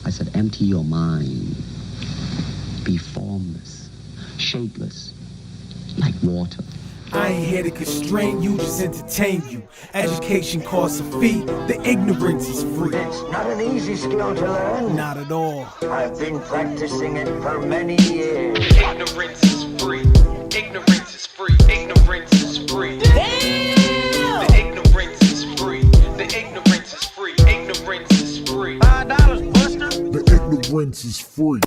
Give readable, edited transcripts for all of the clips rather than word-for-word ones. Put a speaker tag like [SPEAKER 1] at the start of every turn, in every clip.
[SPEAKER 1] I said, empty your mind. Be formless, shapeless, like water.
[SPEAKER 2] I ain't here to constrain you, just entertain you. Education costs a fee, the ignorance is free.
[SPEAKER 3] It's not an easy skill to learn.
[SPEAKER 2] Not at all.
[SPEAKER 3] I've been practicing it for many years.
[SPEAKER 4] Ignorance is free. Ignorance is free. Ignorance is free. Damn! The ignorance is free. The ignorance is free. Ignorance is free.
[SPEAKER 3] $5, Buster.
[SPEAKER 5] The ignorance is free.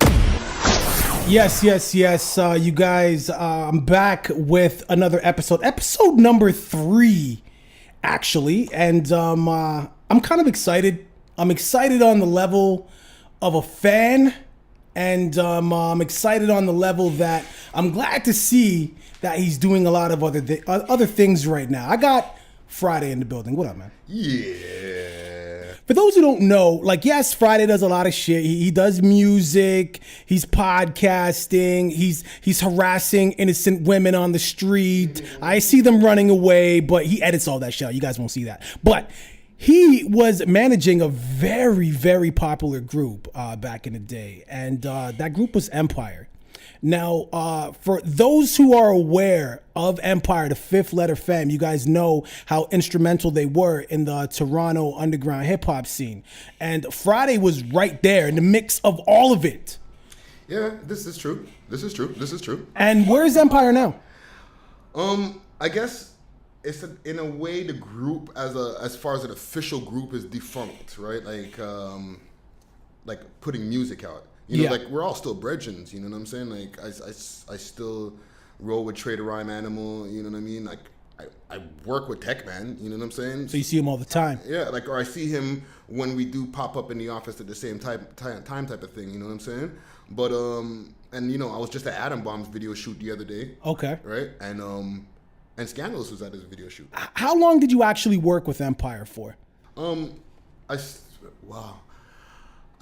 [SPEAKER 2] Yes. You guys, I'm back with another episode number 3, actually, and I'm kind of excited. I'm excited on the level of a fan, and I'm excited on the level that I'm glad to see that he's doing a lot of other things right now. I got Friday in the building. What up, man?
[SPEAKER 5] Yeah.
[SPEAKER 2] For those who don't know, like, yes, Friday does a lot of shit. He does music, he's podcasting, he's harassing innocent women on the street. I see them running away, but he edits all that shit out. You guys won't see that. But he was managing a very, very popular group back in the day, and that group was Empire. Now, for those who are aware of Empire, the Fifth Letter Fam, you guys know how instrumental they were in the Toronto underground hip hop scene. And Friday was right there in the mix of all of it.
[SPEAKER 5] Yeah, this is true.
[SPEAKER 2] And where's Empire now?
[SPEAKER 5] I guess it's in a way the group as far as an official group is defunct, right? Like putting music out. You know, like we're all still brethrens, you know what I'm saying? Like I still roll with Trader Rhyme Animal, you know what I mean? Like I work with Tech Man, you know what I'm saying?
[SPEAKER 2] So you see him all the time.
[SPEAKER 5] Yeah, like, or I see him when we do pop up in the office at the same time type of thing, you know what I'm saying? But and you know, I was just at Atom Bomb's video shoot the other day.
[SPEAKER 2] Okay.
[SPEAKER 5] Right? And Scandalous was at his video shoot.
[SPEAKER 2] How long did you actually work with Empire for?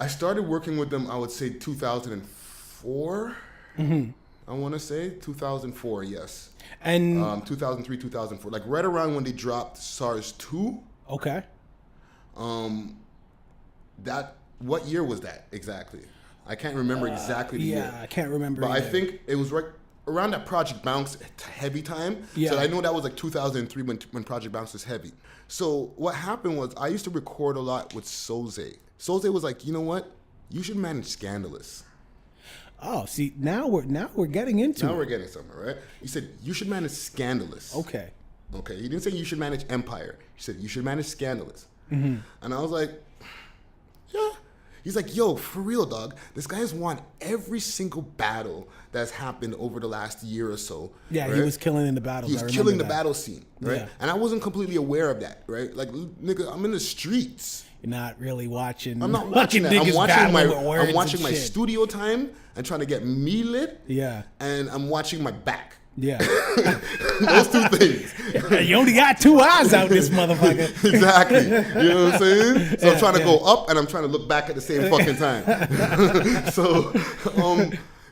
[SPEAKER 5] I started working with them, I would say 2004.
[SPEAKER 2] Mm-hmm.
[SPEAKER 5] I want to say 2004, yes.
[SPEAKER 2] And
[SPEAKER 5] 2003, 2004, like right around when they dropped SARS 2.
[SPEAKER 2] Okay.
[SPEAKER 5] What year was that exactly? I can't remember exactly the year.
[SPEAKER 2] Yeah, I can't remember.
[SPEAKER 5] But I think it was right around that Project Bounce heavy time.
[SPEAKER 2] Yeah.
[SPEAKER 5] So I know that was like 2003 when Project Bounce was heavy. So what happened was I used to record a lot with Soze. Soze was like, you know what? You should manage Scandalous.
[SPEAKER 2] Oh, see, now we're getting into it.
[SPEAKER 5] Now we're getting somewhere, right? He said, you should manage Scandalous.
[SPEAKER 2] Okay.
[SPEAKER 5] He didn't say you should manage Empire. He said, you should manage Scandalous.
[SPEAKER 2] Mm-hmm.
[SPEAKER 5] And I was like, yeah. He's like, yo, for real, dog. This guy has won every single battle that's happened over the last year or so.
[SPEAKER 2] Yeah,
[SPEAKER 5] right?
[SPEAKER 2] He was killing in the battles.
[SPEAKER 5] He was killing the battle scene, right?
[SPEAKER 2] Yeah.
[SPEAKER 5] And I wasn't completely aware of that, right? Like, nigga, I'm in the streets.
[SPEAKER 2] You're not really watching.
[SPEAKER 5] I'm not watching that. I'm watching my
[SPEAKER 2] shit.
[SPEAKER 5] studio time and trying to get me lit.
[SPEAKER 2] Yeah.
[SPEAKER 5] And I'm watching my back.
[SPEAKER 2] Yeah.
[SPEAKER 5] Those two things.
[SPEAKER 2] You only got 2 eyes out this motherfucker.
[SPEAKER 5] Exactly. You know what I'm saying? So I'm trying to go up and I'm trying to look back at the same fucking time. So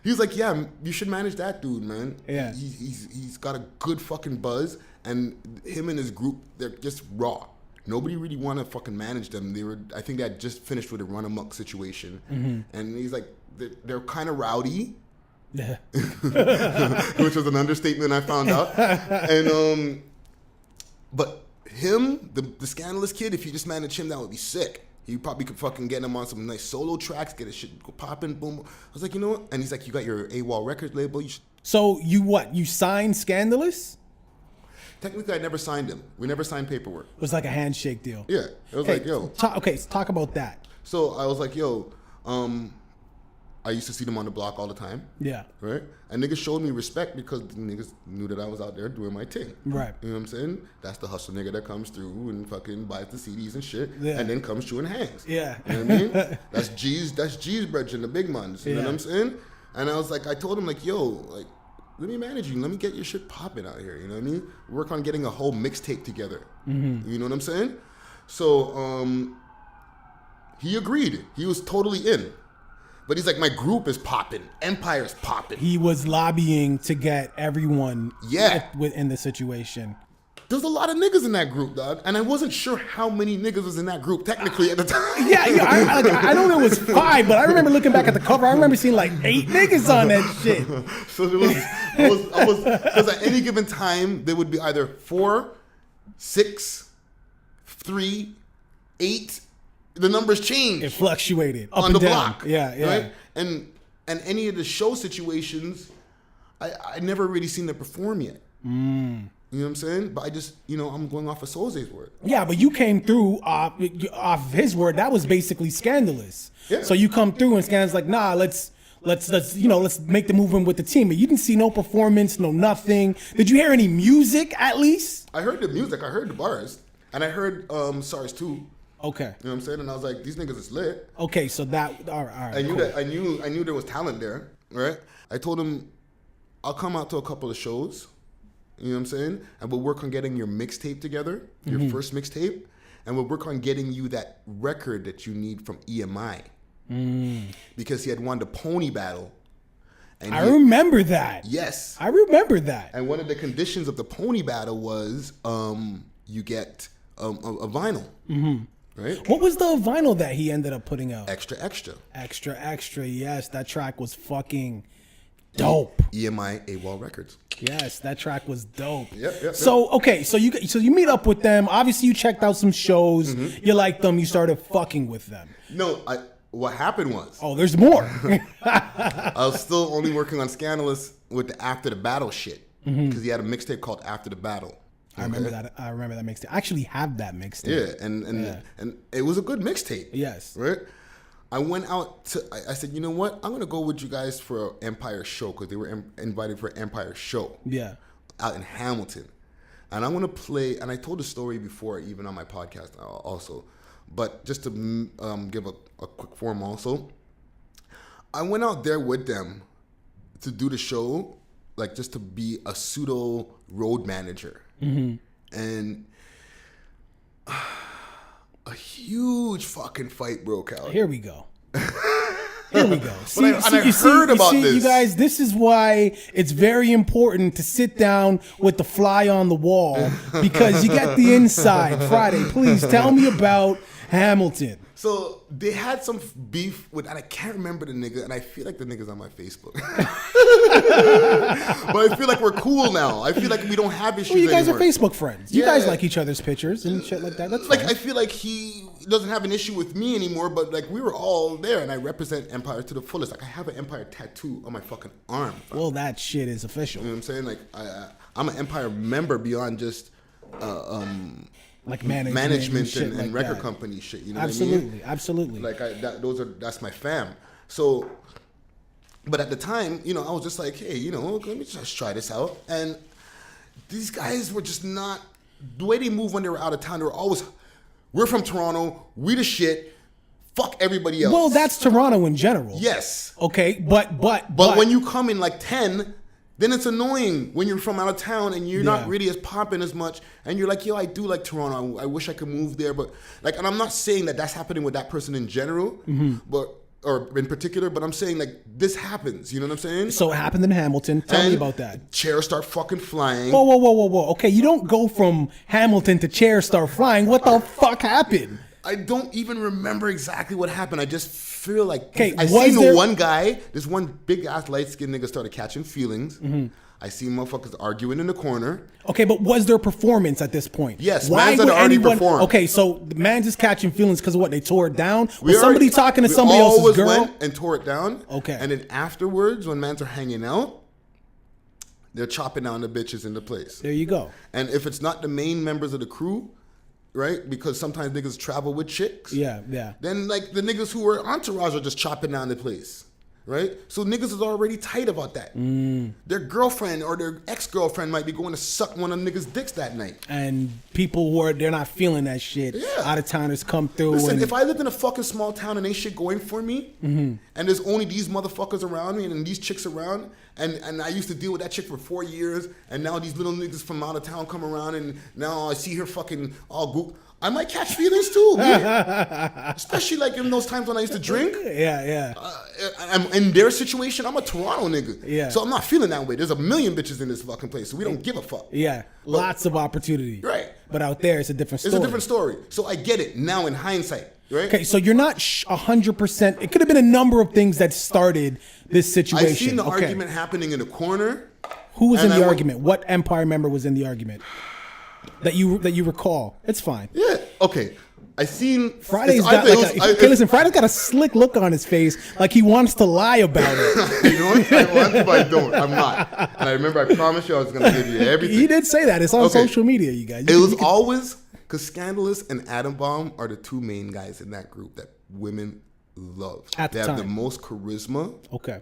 [SPEAKER 5] he's like, yeah, you should manage that dude, man.
[SPEAKER 2] Yeah.
[SPEAKER 5] He's got a good fucking buzz, and him and his group, they're just raw. Nobody really want to fucking manage them. I think they had just finished with a run amok situation. Mm-hmm. And he's like, they're kind of rowdy.
[SPEAKER 2] Yeah.
[SPEAKER 5] Which was an understatement, I found out. And but him, the Scandalous kid, if you just manage him, that would be sick. You probably could fucking get him on some nice solo tracks, get his shit go popping, boom. I was like, you know what? And he's like, you got your AWOL Records label. You should.
[SPEAKER 2] So you signed Scandalous?
[SPEAKER 5] Technically, I never signed him. We never signed paperwork.
[SPEAKER 2] It was like a handshake deal.
[SPEAKER 5] Yeah, it was like, yo.
[SPEAKER 2] Talk about that.
[SPEAKER 5] So I was like, yo, I used to see them on the block all the time.
[SPEAKER 2] Yeah.
[SPEAKER 5] Right? And niggas showed me respect because niggas knew that I was out there doing my thing.
[SPEAKER 2] Right.
[SPEAKER 5] You know what I'm saying? That's the hustle nigga that comes through and fucking buys the CDs and shit.
[SPEAKER 2] Yeah.
[SPEAKER 5] And then comes through and hangs.
[SPEAKER 2] Yeah.
[SPEAKER 5] You know what I mean? That's G's brethren, the big mans. You know what I'm saying? And I was like, I told him like, yo, like, let me manage you. Let me get your shit popping out here. You know what I mean? Work on getting a whole mixtape together. Mm-hmm. You know what I'm saying? So he agreed. He was totally in. But he's like, my group is popping. Empire's popping.
[SPEAKER 2] He was lobbying to get everyone
[SPEAKER 5] Yeah.
[SPEAKER 2] within the situation.
[SPEAKER 5] There's a lot of niggas in that group, dog. And I wasn't sure how many niggas was in that group technically at the time.
[SPEAKER 2] Yeah, I know there was 5, but I remember looking back at the cover. I remember seeing like 8 niggas on that shit.
[SPEAKER 5] So there was because at any given time there would be either 4, 6, 3, 8. The numbers changed.
[SPEAKER 2] It fluctuated up
[SPEAKER 5] on
[SPEAKER 2] and
[SPEAKER 5] the
[SPEAKER 2] down.
[SPEAKER 5] block.
[SPEAKER 2] Yeah.
[SPEAKER 5] Right? And any of the show situations, I never really seen them perform yet. You know what I'm saying? But I just, I'm going off of Soze's word.
[SPEAKER 2] Yeah, but you came through off his word. That was basically Scandalous.
[SPEAKER 5] Yeah.
[SPEAKER 2] So you come through and Scandalous like, nah, let's make the movement with the team. But you didn't see no performance, no nothing. Did you hear any music at least?
[SPEAKER 5] I heard the music. I heard the bars, and I heard SARS 2.
[SPEAKER 2] Okay.
[SPEAKER 5] You know what I'm saying? And I was like, these niggas is lit.
[SPEAKER 2] Okay, so that all right.
[SPEAKER 5] I knew
[SPEAKER 2] cool.
[SPEAKER 5] that. I knew there was talent there. Right? I told him, I'll come out to a couple of shows. You know what I'm saying? And we'll work on getting your mixtape together, your first mixtape, and we'll work on getting you that record that you need from EMI. Because he had won the pony battle. And
[SPEAKER 2] I remember that.
[SPEAKER 5] Yes.
[SPEAKER 2] I remember that.
[SPEAKER 5] And one of the conditions of the pony battle was you get a vinyl. Right?
[SPEAKER 2] What was the vinyl that he ended up putting out?
[SPEAKER 5] Extra, extra.
[SPEAKER 2] Extra, extra. Yes, that track was fucking dope.
[SPEAKER 5] EMI AWOL Records.
[SPEAKER 2] Yes, that track was dope.
[SPEAKER 5] Yep.
[SPEAKER 2] So okay, so you meet up with them. Obviously, you checked out some shows. You liked them. You started fucking with them.
[SPEAKER 5] No, what happened was.
[SPEAKER 2] Oh, there's more.
[SPEAKER 5] I was still only working on Scandalous with the After the Battle shit because he had a mixtape called After the Battle.
[SPEAKER 2] I remember that. I remember that mixtape. I actually have that mixtape.
[SPEAKER 5] Yeah, and it was a good mixtape.
[SPEAKER 2] Yes.
[SPEAKER 5] Right. I went out to. I said, you know what? I'm gonna go with you guys for an Empire show because they were invited for an Empire show.
[SPEAKER 2] Yeah.
[SPEAKER 5] Out in Hamilton, and I want to play. And I told the story before, even on my podcast also, but just to give a quick form also. I went out there with them to do the show, like just to be a pseudo road manager, and a huge fucking fight broke out.
[SPEAKER 2] Here we go. Here we go.
[SPEAKER 5] I heard about this.
[SPEAKER 2] You guys, this is why it's very important to sit down with the fly on the wall because you get the inside. Friday, please tell me about Hamilton.
[SPEAKER 5] So they had some beef with, and I can't remember the nigga, and I feel like the nigga's on my Facebook. But I feel like we're cool now. I feel like we don't have issues anymore.
[SPEAKER 2] Well, you guys are Facebook friends. You guys
[SPEAKER 5] Yeah.
[SPEAKER 2] like each other's pictures and shit like that. That's
[SPEAKER 5] like
[SPEAKER 2] fine.
[SPEAKER 5] I feel like he doesn't have an issue with me anymore, but like we were all there, and I represent Empire to the fullest. Like I have an Empire tattoo on my fucking arm.
[SPEAKER 2] Well, that shit is official.
[SPEAKER 5] You know what I'm saying? Like I'm an Empire member beyond just
[SPEAKER 2] Like
[SPEAKER 5] management
[SPEAKER 2] shit
[SPEAKER 5] and
[SPEAKER 2] like
[SPEAKER 5] record
[SPEAKER 2] that.
[SPEAKER 5] company shit. You know
[SPEAKER 2] Absolutely,
[SPEAKER 5] what I mean?
[SPEAKER 2] absolutely.
[SPEAKER 5] Like that's my fam. So, but at the time, I was just like, hey, let me just try this out. And these guys were just not the way they move when they were out of town. They were always, we're from Toronto, we the shit. Fuck everybody else.
[SPEAKER 2] Well, that's Toronto in general.
[SPEAKER 5] Yes.
[SPEAKER 2] Okay, but
[SPEAKER 5] when you come in like 10, then it's annoying when you're from out of town and you're not really as popping as much. And you're like, yo, I do like Toronto. I wish I could move there. But like, and I'm not saying that that's happening with that person in general, or in particular, but I'm saying like this happens. You know what I'm saying?
[SPEAKER 2] So it happened in Hamilton. Tell me about that.
[SPEAKER 5] Chairs start fucking flying.
[SPEAKER 2] Whoa. Okay, you don't go from Hamilton to chairs start flying. What the fuck happened?
[SPEAKER 5] I don't even remember exactly what happened. I just feel like
[SPEAKER 2] Okay,
[SPEAKER 5] I seen one guy, this one big ass light skinned nigga started catching feelings. I see motherfuckers arguing in the corner.
[SPEAKER 2] Okay, but was there performance at this point?
[SPEAKER 5] Yes, Mans had already performed.
[SPEAKER 2] Okay, so the Mans is catching feelings because of what? They tore it down? Was somebody talking to somebody else's girl?
[SPEAKER 5] We always went and tore it down.
[SPEAKER 2] Okay.
[SPEAKER 5] And then afterwards, when Mans are hanging out, they're chopping down the bitches in the place.
[SPEAKER 2] There you go.
[SPEAKER 5] And if it's not the main members of the crew, right? Because sometimes niggas travel with chicks.
[SPEAKER 2] Yeah.
[SPEAKER 5] Then like the niggas who were entourage are just chopping down the place. Right? So niggas is already tight about that. Their girlfriend or their ex-girlfriend might be going to suck one of them niggas' dicks that night.
[SPEAKER 2] And people they're not feeling that shit.
[SPEAKER 5] Yeah.
[SPEAKER 2] Out of towners come through.
[SPEAKER 5] Listen, if I lived in a fucking small town and ain't shit going for me, and there's only these motherfuckers around me and these chicks around, and I used to deal with that chick for 4 years, and now these little niggas from out of town come around, and now I see her fucking all goop. I might catch feelings too, man. Especially like in those times when I used to drink.
[SPEAKER 2] Yeah.
[SPEAKER 5] I'm in their situation. I'm a Toronto nigga.
[SPEAKER 2] Yeah.
[SPEAKER 5] So I'm not feeling that way. There's a million bitches in this fucking place, so we don't give a fuck.
[SPEAKER 2] Yeah. Lots of opportunity.
[SPEAKER 5] Right.
[SPEAKER 2] But out there, it's a different story.
[SPEAKER 5] It's a different story. So I get it now in hindsight. Right.
[SPEAKER 2] Okay, so you're not 100%. It could have been a number of things that started this situation.
[SPEAKER 5] I've seen the argument happening in the corner.
[SPEAKER 2] Who was in the argument? What Empire member was in the argument that you recall? It's fine.
[SPEAKER 5] Yeah. Okay. I seen
[SPEAKER 2] Friday's got listen. Friday's got a slick look on his face, like he wants to lie about it.
[SPEAKER 5] You know what? I want to, but I don't. I'm not. And I remember I promised you I was going to give you everything.
[SPEAKER 2] He did say that. It's on social media, you guys.
[SPEAKER 5] It was always because Scandalous and Adam Bomb are the two main guys in that group that women love. They have the most charisma.
[SPEAKER 2] Okay.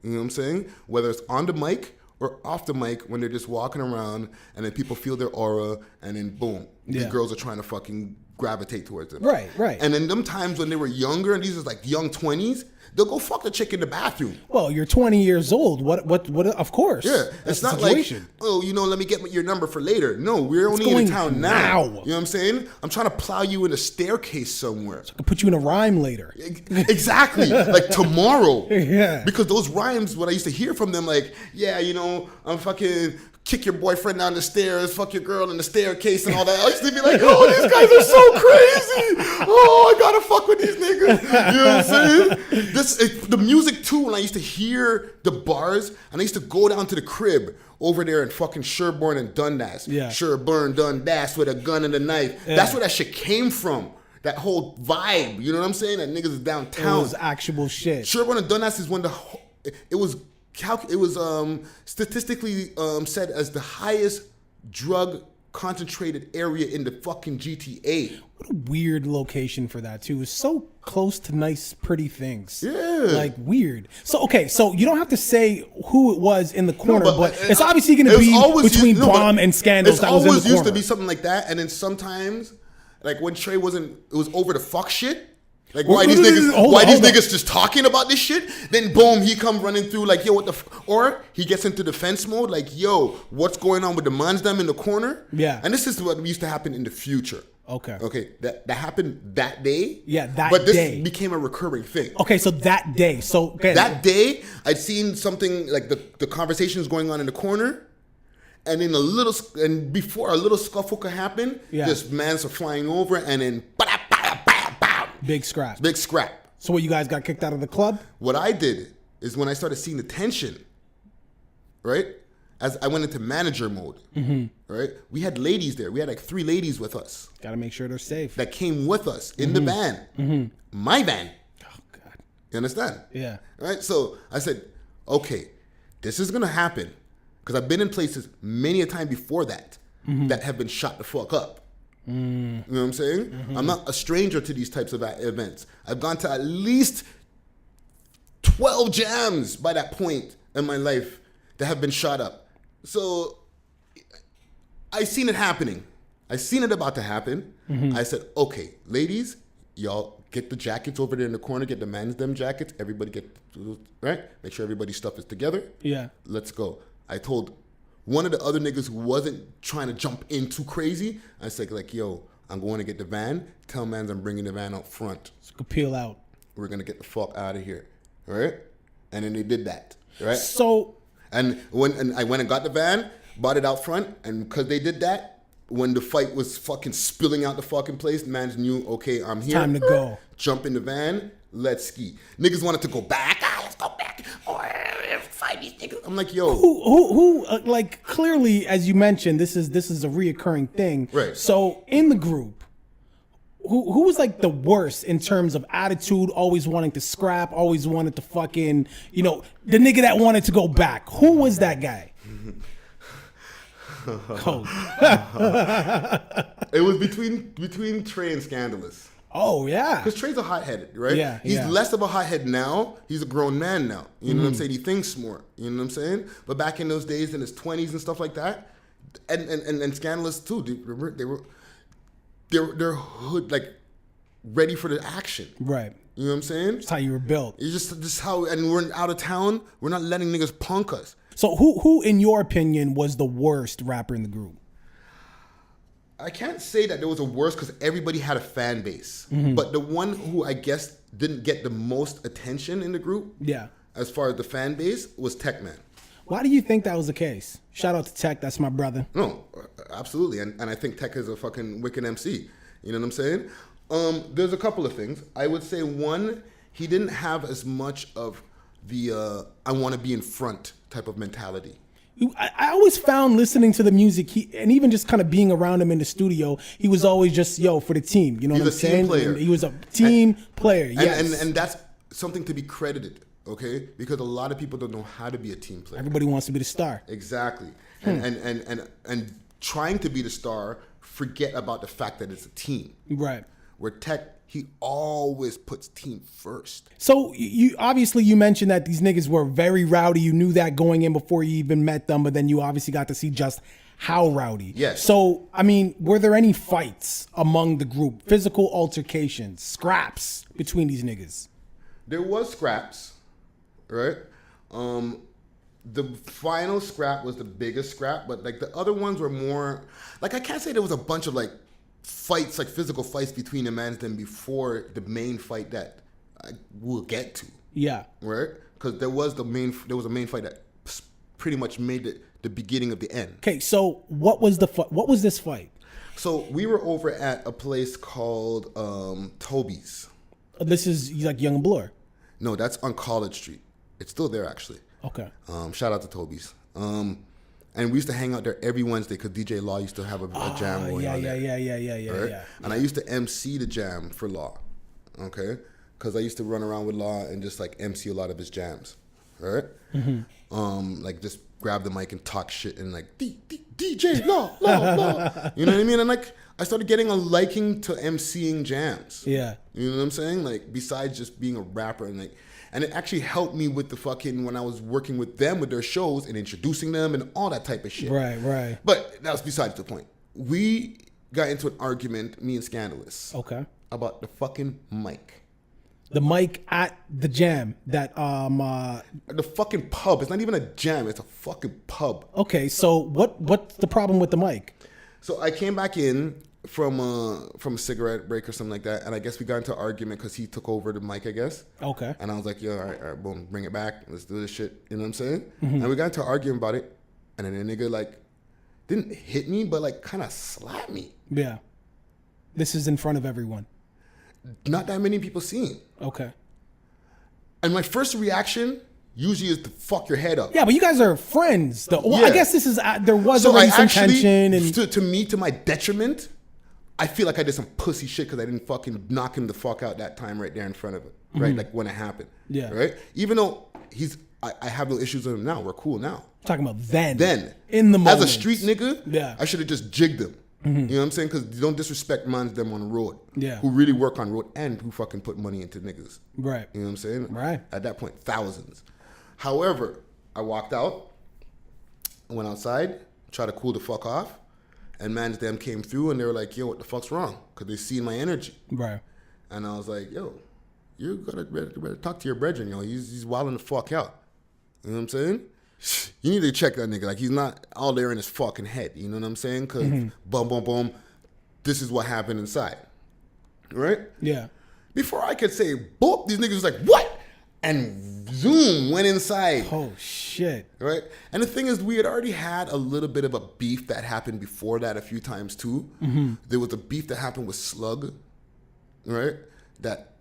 [SPEAKER 5] You know what I'm saying? Whether it's on the mic or off the mic, when they're just walking around and then people feel their aura and then boom, these girls are trying to fucking gravitate towards them.
[SPEAKER 2] Right.
[SPEAKER 5] And in them times when they were younger, and these is like young 20s, they'll go fuck the chick in the bathroom.
[SPEAKER 2] Well, you're 20 years old. What? Of course.
[SPEAKER 5] Yeah.
[SPEAKER 2] That's
[SPEAKER 5] It's not like, oh, let me get your number for later. No, we're only in town now. You know what I'm saying? I'm trying to plow you in a staircase somewhere.
[SPEAKER 2] So I can put you in a rhyme later.
[SPEAKER 5] Exactly. Like tomorrow.
[SPEAKER 2] Yeah.
[SPEAKER 5] Because those rhymes, what I used to hear from them, like, I'm fucking kick your boyfriend down the stairs, fuck your girl in the staircase and all that. I used to be like, oh, these guys are so crazy. Oh, I gotta fuck with these niggas. You know what I'm saying? The music too, when I used to hear the bars, and I used to go down to the crib over there in fucking Sherborne and Dundas.
[SPEAKER 2] Yeah.
[SPEAKER 5] Sherborne, Dundas with a gun and a knife. Yeah. That's where that shit came from. That whole vibe. You know what I'm saying? That niggas is downtown.
[SPEAKER 2] It was actual shit.
[SPEAKER 5] Sherborne and Dundas is it was statistically said as the highest drug concentrated area in the fucking GTA.
[SPEAKER 2] What a weird location for that too. It's so close to nice, pretty things.
[SPEAKER 5] Yeah.
[SPEAKER 2] Like weird. So you don't have to say who it was in the corner, but it's obviously going to be between Bomb and Scandals that was in the corner.
[SPEAKER 5] It always used to be something like that, and then sometimes, like when Trey it was over the fuck shit. Like why these niggas just talking about this shit? Then boom, he come running through like, yo, what the or he gets into defense mode like, yo, what's going on with the mans them in the corner?
[SPEAKER 2] Yeah.
[SPEAKER 5] And this is what used to happen in the future. Okay. That happened that day.
[SPEAKER 2] Yeah, that day.
[SPEAKER 5] But this became a recurring thing.
[SPEAKER 2] Okay, so that day.
[SPEAKER 5] That day, I'd seen something like the conversations going on in the corner. And before a little scuffle could happen, just mans are flying over and then
[SPEAKER 2] Big scrap.
[SPEAKER 5] So
[SPEAKER 2] what, you guys got kicked out of the club?
[SPEAKER 5] What I did is when I started seeing the tension, right? As I went into manager mode, right? We had ladies there. We had like 3 ladies with us.
[SPEAKER 2] Got to make sure they're safe.
[SPEAKER 5] That came with us in the van. My van.
[SPEAKER 2] Oh, God.
[SPEAKER 5] You understand?
[SPEAKER 2] Yeah.
[SPEAKER 5] Right? So I said, okay, this is going to happen. Because I've been in places many a time before that that have been shot the fuck up. You know what I'm saying? I'm not a stranger to these types of events. I've gone to at least 12 jams by that point in my life that have been shot up. So I seen it happening. I seen it about to happen. I said, okay, ladies, y'all get the jackets over there in the corner. Get the man's them jackets. Everybody get, right? Make sure everybody's stuff is together.
[SPEAKER 2] Yeah.
[SPEAKER 5] Let's go. I told one of the other niggas who wasn't trying to jump in too crazy, I said, like, yo, I'm going to get the van. Tell mans I'm bringing the van out front.
[SPEAKER 2] So you can peel out.
[SPEAKER 5] We're going to get the fuck out of here. All right? And then they did that. Right?
[SPEAKER 2] So.
[SPEAKER 5] And I went and got the van, bought it out front, and because they did that, when the fight was fucking spilling out the fucking place, mans knew, okay, I'm here.
[SPEAKER 2] Time to go.
[SPEAKER 5] Jump in the van, let's ski. Niggas wanted to go back. Let's go back. Fight these niggas. I'm like, yo.
[SPEAKER 2] Who like, clearly, as you mentioned, this is a reoccurring thing.
[SPEAKER 5] Right.
[SPEAKER 2] So in the group, who was like the worst in terms of attitude, always wanting to scrap, always wanted to fucking, the nigga that wanted to go back? Who was that guy?
[SPEAKER 5] It was between Trey and Scandalous.
[SPEAKER 2] Oh, yeah.
[SPEAKER 5] Because Trey's a hothead, right?
[SPEAKER 2] Yeah.
[SPEAKER 5] He's less of a hothead now. He's a grown man now. You know what I'm saying? He thinks more. You know what I'm saying? But back in those days, in his 20s and stuff like that, and Scandalous too, they're hood, like, ready for the action.
[SPEAKER 2] Right.
[SPEAKER 5] You know what I'm saying?
[SPEAKER 2] That's how you were built.
[SPEAKER 5] It's just how, and we're out of town, we're not letting niggas punk us.
[SPEAKER 2] So who in your opinion was the worst rapper in the group?
[SPEAKER 5] I can't say that there was a worst because everybody had a fan base. But the one who I guess didn't get the most attention in the group, as far as the fan base, was Tech Man.
[SPEAKER 2] Why do you think that was the case? Shout out to Tech, that's my brother.
[SPEAKER 5] No, absolutely. And I think Tech is a fucking wicked MC. You know what I'm saying? There's a couple of things. I would say one, he didn't have as much of the I want to be in front type of mentality.
[SPEAKER 2] I always found listening to the music, and even just kind of being around him in the studio, he was always just, for the team. You know what I'm saying?
[SPEAKER 5] Player.
[SPEAKER 2] He was a team player, yes.
[SPEAKER 5] And that's something to be credited, okay? Because a lot of people don't know how to be a team player.
[SPEAKER 2] Everybody wants to be the star.
[SPEAKER 5] Exactly. And trying to be the star, forget about the fact that it's a team.
[SPEAKER 2] Right.
[SPEAKER 5] Where Tech, he always puts team first.
[SPEAKER 2] So you obviously you mentioned that these niggas were very rowdy. You knew that going in before you even met them, but then you obviously got to see just how rowdy.
[SPEAKER 5] Yes.
[SPEAKER 2] So, I mean, were there any fights among the group? Physical altercations, scraps between these niggas?
[SPEAKER 5] There was scraps, right? The final scrap was the biggest scrap, but like the other ones were more, like I can't say there was a bunch of like fights, like physical fights between the mans than before the main fight that I will get to.
[SPEAKER 2] Yeah.
[SPEAKER 5] Right? Because there was a main fight that pretty much made it the beginning of the end.
[SPEAKER 2] Okay, so what was this fight?
[SPEAKER 5] So we were over at a place called Toby's.
[SPEAKER 2] This is like Young and Bloor.
[SPEAKER 5] No, that's on College Street. It's still there actually.
[SPEAKER 2] Okay.
[SPEAKER 5] Shout out to Toby's. And we used to hang out there every Wednesday because DJ Law used to have a jam going on there. Right?
[SPEAKER 2] Yeah.
[SPEAKER 5] And I used to MC the jam for Law, okay? Because I used to run around with Law and just like MC a lot of his jams, right? Like just grab the mic and talk shit and like DJ Law. You know what I mean? And like I started getting a liking to MCing jams.
[SPEAKER 2] Yeah.
[SPEAKER 5] You know what I'm saying? Like besides just being a rapper and like. And it actually helped me with the fucking, when I was working with them with their shows and introducing them and all that type of shit.
[SPEAKER 2] Right.
[SPEAKER 5] But that was besides the point. We got into an argument, me and Scandalous.
[SPEAKER 2] Okay.
[SPEAKER 5] About the fucking mic.
[SPEAKER 2] The mic at the jam that
[SPEAKER 5] the fucking pub. It's not even a jam, it's a fucking pub.
[SPEAKER 2] Okay, so what's the problem with the mic?
[SPEAKER 5] So I came back in from a cigarette break or something like that, and I guess we got into an argument because he took over the mic, I guess.
[SPEAKER 2] Okay.
[SPEAKER 5] And I was like, yo, all right, boom, bring it back. Let's do this shit. You know what I'm saying? And we got into an argument about it, and then the nigga like didn't hit me, but like kind of slapped me.
[SPEAKER 2] Yeah. This is in front of everyone.
[SPEAKER 5] Not that many people seen.
[SPEAKER 2] Okay.
[SPEAKER 5] And my first reaction usually is to fuck your head up.
[SPEAKER 2] Yeah, but you guys are friends. I guess this is there was
[SPEAKER 5] so
[SPEAKER 2] already
[SPEAKER 5] I
[SPEAKER 2] some
[SPEAKER 5] actually,
[SPEAKER 2] tension and
[SPEAKER 5] to my detriment, I feel like I did some pussy shit because I didn't fucking knock him the fuck out that time right there in front of it. Right? Like when it happened.
[SPEAKER 2] Yeah.
[SPEAKER 5] Right? Even though I have no issues with him now. We're cool now.
[SPEAKER 2] Talking about then.
[SPEAKER 5] In
[SPEAKER 2] the moment.
[SPEAKER 5] As a street nigga,
[SPEAKER 2] yeah.
[SPEAKER 5] I should have just jigged him. You know what I'm saying? Because you don't disrespect mans them on the road.
[SPEAKER 2] Yeah.
[SPEAKER 5] Who really work on road and who fucking put money into niggas.
[SPEAKER 2] Right.
[SPEAKER 5] You know what I'm saying?
[SPEAKER 2] Right.
[SPEAKER 5] At that point, thousands. However, I walked out, went outside, tried to cool the fuck off, and mans them came through and they were like, yo, what the fuck's wrong? Because they seen my energy.
[SPEAKER 2] Right.
[SPEAKER 5] And I was like, yo, you better talk to your brethren, yo. He's wilding the fuck out. You know what I'm saying? You need to check that nigga. Like, he's not all there in his fucking head. You know what I'm saying? Because boom, boom, boom, this is what happened inside. Right?
[SPEAKER 2] Yeah.
[SPEAKER 5] Before I could say, boop, these niggas was like, what? And zoom, went inside.
[SPEAKER 2] Oh, shit.
[SPEAKER 5] Right? And the thing is, we had already had a little bit of a beef that happened before that a few times too. There was a beef that happened with Slug. Right? That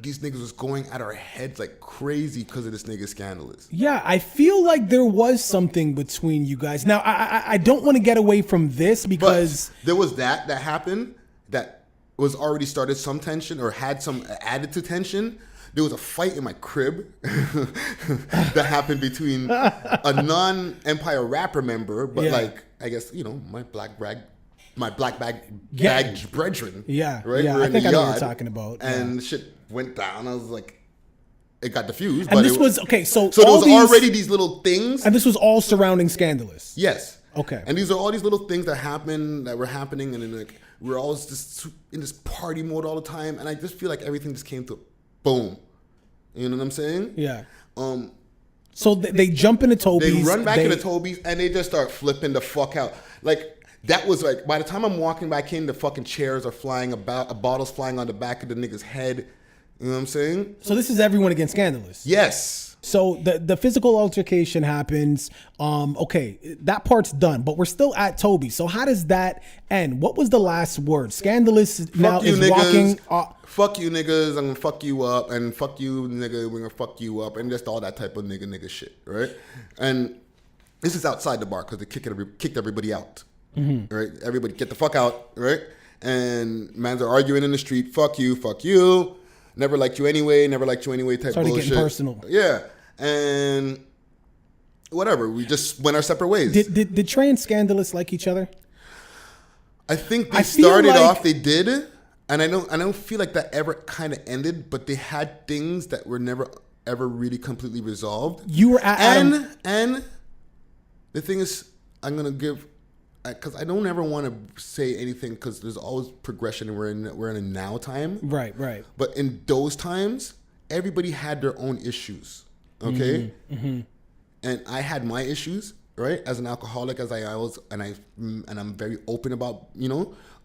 [SPEAKER 5] these niggas was going at our heads like crazy because of this nigga Scandalous.
[SPEAKER 2] Yeah, I feel like there was something between you guys. Now, I don't want to get away from this because...
[SPEAKER 5] But there was that happened that was already started some tension or had some added to tension. There was a fight in my crib that happened between a non-Empire rapper member, but like, I guess, you know, my black bag brethren.
[SPEAKER 2] Yeah,
[SPEAKER 5] right?
[SPEAKER 2] Yeah,
[SPEAKER 5] We're
[SPEAKER 2] I
[SPEAKER 5] in
[SPEAKER 2] think
[SPEAKER 5] the
[SPEAKER 2] I know
[SPEAKER 5] yard,
[SPEAKER 2] what you're talking about.
[SPEAKER 5] And shit went down. I was like, it got diffused.
[SPEAKER 2] And
[SPEAKER 5] but
[SPEAKER 2] this was, okay, so
[SPEAKER 5] there was already these little things.
[SPEAKER 2] And this was all surrounding Scandalous.
[SPEAKER 5] Yes.
[SPEAKER 2] Okay.
[SPEAKER 5] And these are all these little things that were happening, and then like we're all just in this party mode all the time, and I just feel like everything just came to boom. You know what I'm saying?
[SPEAKER 2] Yeah. So they jump into Toby's.
[SPEAKER 5] They run back into Toby's, and they just start flipping the fuck out. Like That was like, by the time I'm walking back in, the fucking chairs are flying about, bottles flying on the back of the nigga's head. You know what I'm saying?
[SPEAKER 2] So this is everyone against Scandalous.
[SPEAKER 5] Yes.
[SPEAKER 2] So the physical altercation happens. Okay, that part's done, but we're still at Toby. So how does that end? What was the last word? Scandalous now
[SPEAKER 5] Fuck you,
[SPEAKER 2] is
[SPEAKER 5] niggas.
[SPEAKER 2] walking.
[SPEAKER 5] Fuck you, niggas. I'm gonna fuck you up, and fuck you, nigga. We're gonna fuck you up, and just all that type of nigga shit, right? And this is outside the bar because they kicked everybody out, right? Everybody get the fuck out, right? And mans are arguing in the street. Fuck you, fuck you. Never liked you anyway. Never liked you anyway. Type
[SPEAKER 2] Started
[SPEAKER 5] bullshit.
[SPEAKER 2] getting personal.
[SPEAKER 5] Yeah, and whatever. We just went our separate ways.
[SPEAKER 2] Did Trey and Scandalous like each other?
[SPEAKER 5] I think they
[SPEAKER 2] I feel
[SPEAKER 5] started
[SPEAKER 2] like-
[SPEAKER 5] off. They did, and I don't feel like that ever kind of ended. But they had things that were never ever really completely resolved.
[SPEAKER 2] You were at Adam.
[SPEAKER 5] And the thing is, I'm gonna give, because I don't ever want to say anything because there's always progression, and we're in a now time.
[SPEAKER 2] Right.
[SPEAKER 5] But in those times, everybody had their own issues. Okay. And I had my issues, right? As an alcoholic, as I was, and I'm very open about,